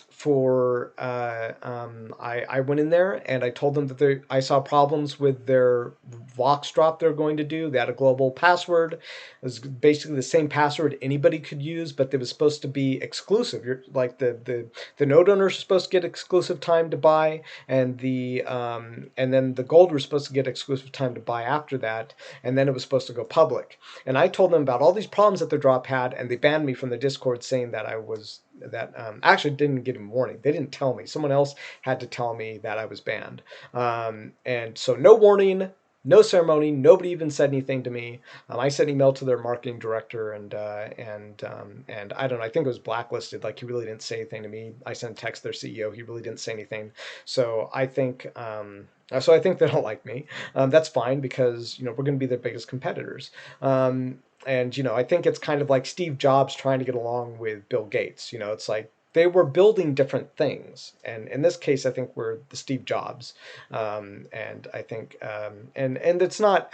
for I went in there and I told them that I saw problems with their Vox drop they're going to do. They had a global password. It was basically the same password anybody could use, but it was supposed to be exclusive. You're like the node owners are supposed to get exclusive time to buy, and then the gold were supposed to get exclusive time to buy after that, and then it was supposed to go public. And I told them about all these problems that their drop had, and they banned me from the Discord, saying that actually didn't give them warning. They didn't tell me. Someone else had to tell me that I was banned. And so no warning, No ceremony. Nobody even said anything to me. I sent an email to their marketing director, and I don't know. I think it was blacklisted. Like, he really didn't say anything to me. I sent a text to their CEO. He really didn't say anything. So I think they don't like me. That's fine, because we're going to be their biggest competitors. And I think it's kind of like Steve Jobs trying to get along with Bill Gates. It's like, they were building different things, and in this case, I think we're the Steve Jobs, and I think, and it's not,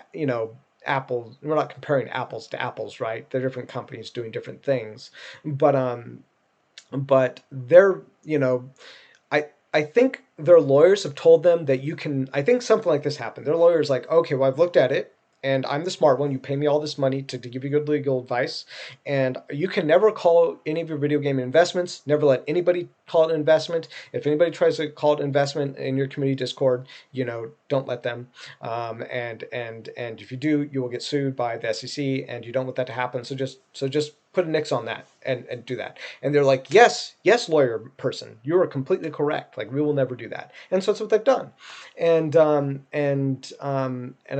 Apple. We're not comparing apples to apples, right? They're different companies doing different things, but they're, I think their lawyers have told them that you can. I think something like this happened. Their lawyer's like, okay, well, I've looked at it, and I'm the smart one. You pay me all this money to give you good legal advice, and you can never call any of your video game investments. Never let anybody call it an investment. If anybody tries to call it an investment in your community Discord, don't let them. And if you do, you will get sued by the SEC, and you don't want that to happen. So just put a nix on that and do that. And they're like, yes, lawyer person, you are completely correct. Like, we will never do that. And so that's what they've done. And I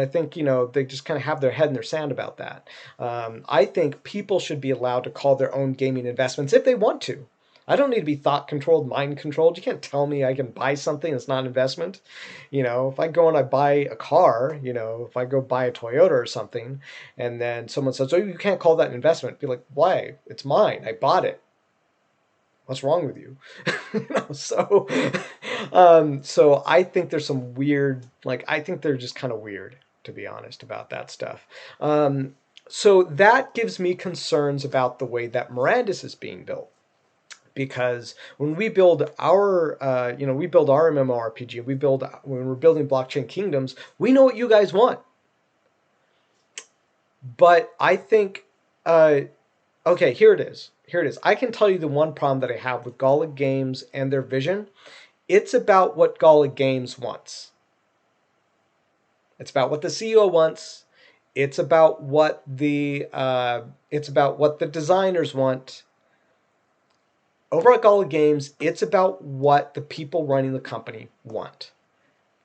think, they just kind of have their head in their sand about that. I think people should be allowed to call their own gaming investments if they want to. I don't need to be thought controlled, mind controlled. You can't tell me I can buy something that's not an investment. If I go and I buy a car, if I go buy a Toyota or something, and then someone says, oh, you can't call that an investment. Be like, why? It's mine. I bought it. What's wrong with you? So I think there's some weird, I think they're just kind of weird, to be honest, about that stuff. So that gives me concerns about the way that Mirandus is being built. Because when we build our, we build our MMORPG, when we're building Blockchain Kingdoms, we know what you guys want. But I think, okay, here it is. I can tell you the one problem that I have with Gala Games and their vision. It's about what Gala Games wants. It's about what the CEO wants. It's about what the designers want. Over at Gala Games, it's about what the people running the company want.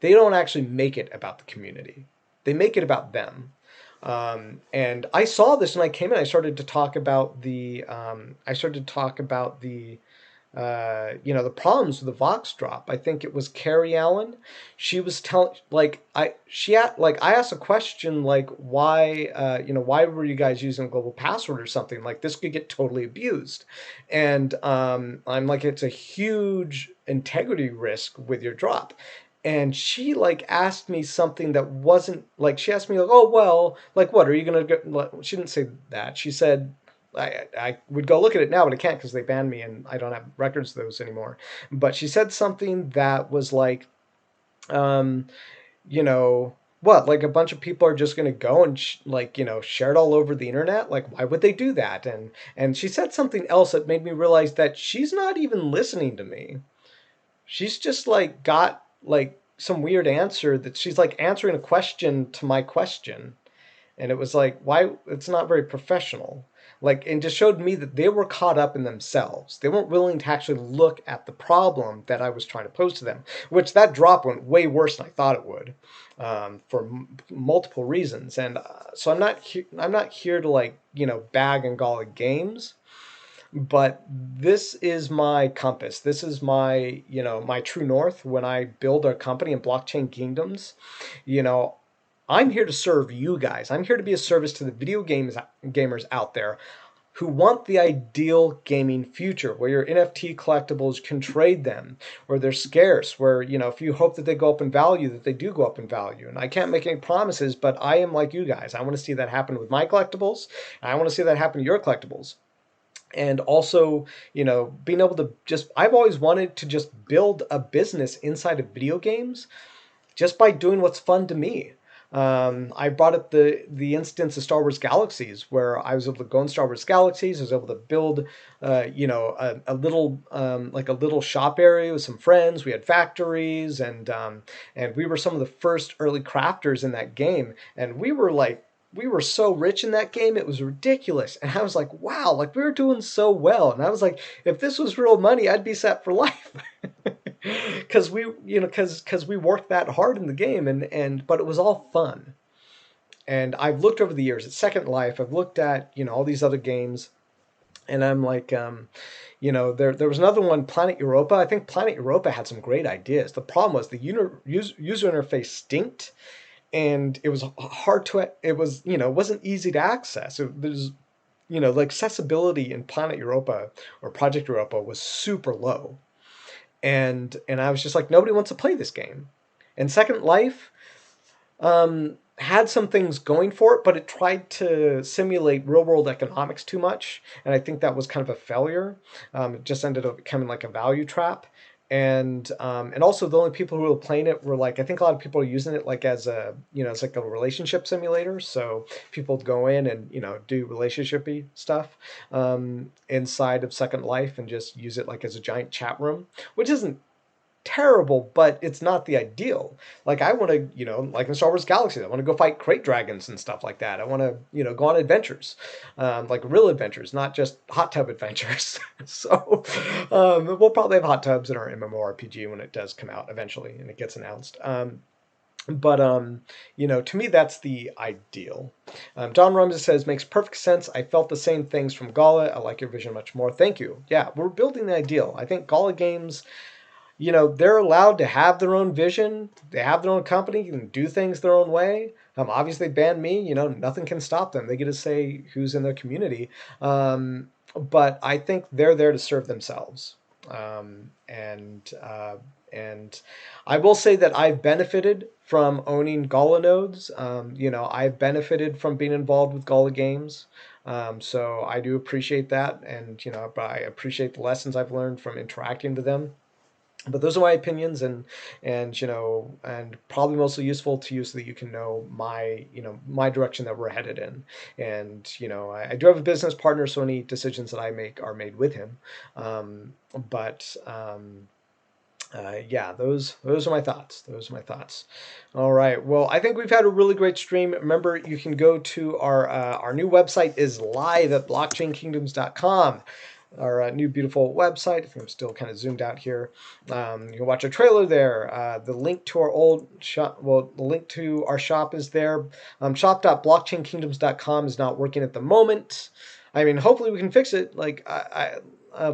They don't actually make it about the community. They make it about them. And I saw this when I came in. I started to talk about the the problems with the Vox drop. I think it was Carrie Allen. She was telling, I asked a question like, why were you guys using a global password or something? Like, this could get totally abused. And I'm like, it's a huge integrity risk with your drop. And she asked me something that wasn't she asked me oh, well, what are you going to go? She didn't say that. She said, I would go look at it now, but I can't because they banned me and I don't have records of those anymore. But she said something that was what? A bunch of people are just going to go and share it all over the internet? Why would they do that? And she said something else that made me realize that she's not even listening to me. She's just got some weird answer that she's answering a question to my question. And it was why? It's not very professional. And just showed me that they were caught up in themselves. They weren't willing to actually look at the problem that I was trying to pose to them, which that drop went way worse than I thought it would, for multiple reasons. And so I'm not here to bag on Gala Games, but this is my compass. This is my, my true north when I build our company in Blockchain Kingdoms. I'm here to serve you guys. I'm here to be a service to the video gamers out there who want the ideal gaming future, where your NFT collectibles can trade them, where they're scarce, where, if you hope that they go up in value, that they do go up in value. And I can't make any promises, but I am like you guys. I want to see that happen with my collectibles, and I want to see that happen to your collectibles. And also, being able to I've always wanted to just build a business inside of video games just by doing what's fun to me. I brought up the instance of Star Wars Galaxies, where I was able to go in Star Wars Galaxies. I was able to build, a little shop area with some friends. We had factories, and we were some of the first early crafters in that game. And we were so rich in that game, it was ridiculous. And I was like, wow, we were doing so well. And I was like, if this was real money, I'd be set for life. because we, because we worked that hard in the game, but it was all fun. And I've looked over the years at Second Life, I've looked at, all these other games, and I'm like, there was another one, Planet Europa. I think Planet Europa had some great ideas. The problem was the user interface stinked, and it was hard to, it was, it wasn't easy to access. There's, the accessibility in Planet Europa or Project Europa was super low. And I was just like, nobody wants to play this game. And Second Life had some things going for it, but it tried to simulate real world economics too much, and I think that was kind of a failure. It just ended up becoming like a value trap. And also the only people who were playing it were like, I think a lot of people are using it like as a, it's like a relationship simulator. So people go in and, do relationshipy stuff inside of Second Life and just use it like as a giant chat room, which isn't terrible, but it's not the ideal. Like I want to, like in Star Wars Galaxies, I want to go fight crate dragons and stuff like that. I want to, go on adventures, like real adventures, not just hot tub adventures. So we'll probably have hot tubs in our MMORPG when it does come out eventually and it gets announced. But to me, that's the ideal. Don Ramsey says, makes perfect sense. I felt the same things from Gala. I like your vision much more. Thank you. Yeah, we're building the ideal. I think Gala Games, they're allowed to have their own vision. They have their own company and do things their own way. Obviously, ban me. Nothing can stop them. They get to say who's in their community. But I think they're there to serve themselves. And I will say that I've benefited from owning Gala nodes. I've benefited from being involved with Gala Games. So I do appreciate that. And, I appreciate the lessons I've learned from interacting with them. But those are my opinions, and probably mostly useful to you so that you can know my direction that we're headed in. And I do have a business partner, so any decisions that I make are made with him. Yeah, those are my thoughts. Those are my thoughts. All right. Well, I think we've had a really great stream. Remember, you can go to our new website is live at blockchainkingdoms.com. Our new beautiful website. I think I'm still kind of zoomed out here. You can watch a trailer there. The link to our old shop, the link to our shop is there. Shop.blockchainkingdoms.com is not working at the moment. I mean, hopefully we can fix it. Like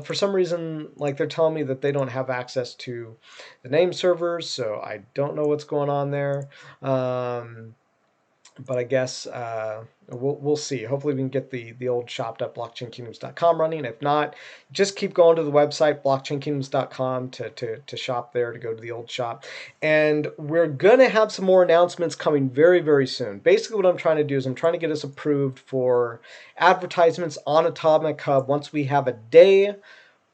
for some reason, like they're telling me that they don't have access to the name servers, so I don't know what's going on there. But I guess we'll see. Hopefully we can get the old shop.blockchainkingdoms.com running. If not, just keep going to the website, blockchainkingdoms.com, to shop there, to go to the old shop. And we're going to have some more announcements coming very, very soon. Basically what I'm trying to do is I'm trying to get us approved for advertisements on Atomic Hub. Once we have a day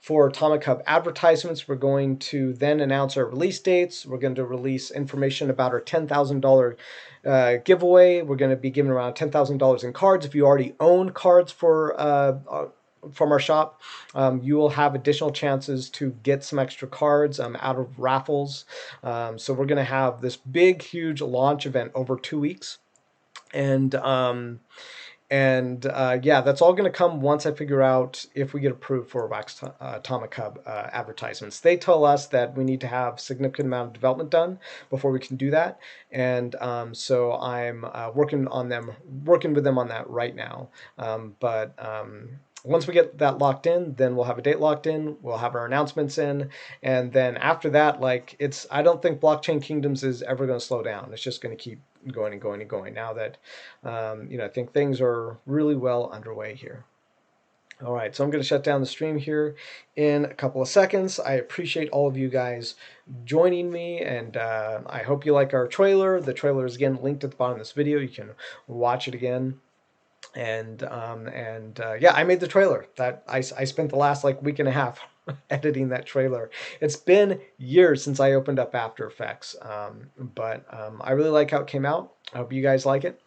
for Atomic Hub advertisements, we're going to then announce our release dates. We're going to release information about our $10,000 giveaway. We're going to be giving around $10,000 in cards. If you already own cards from our shop, you will have additional chances to get some extra cards out of raffles. So we're going to have this big, huge launch event over 2 weeks. Yeah, that's all going to come once I figure out if we get approved for Atomic Hub advertisements. They tell us that we need to have significant amount of development done before we can do that, and so I'm working with them on that right now. Once we get that locked in, then we'll have a date locked in, we'll have our announcements in, and then after that, I don't think Blockchain Kingdoms is ever going to slow down. It's just going to keep going and going and going now that I think things are really well underway here. All right, so I'm going to shut down the stream here in a couple of seconds. I appreciate all of you guys joining me, and I hope you like our trailer. The trailer is again linked at the bottom of this video. You can watch it again. And yeah, I made the trailer. That I spent the last week and a half editing that trailer. It's been years since I opened up After Effects, but I really like how it came out. I hope you guys like it.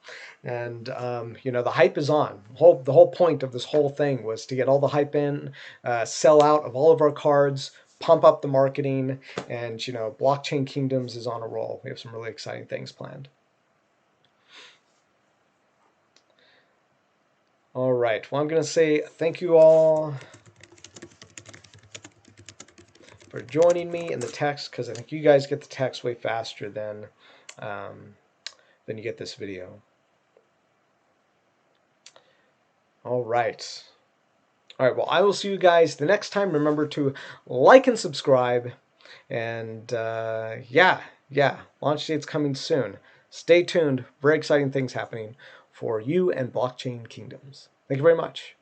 And the hype is on. The whole point of this whole thing was to get all the hype in, sell out of all of our cards, pump up the marketing, and Blockchain Kingdoms is on a roll. We have some really exciting things planned. All right, well, I'm going to say thank you all for joining me in the text, because I think you guys get the text way faster than you get this video. All right. All right, well, I will see you guys the next time. Remember to like and subscribe. And yeah, launch date's coming soon. Stay tuned. Very exciting things happening for you and blockchain kingdoms. Thank you very much.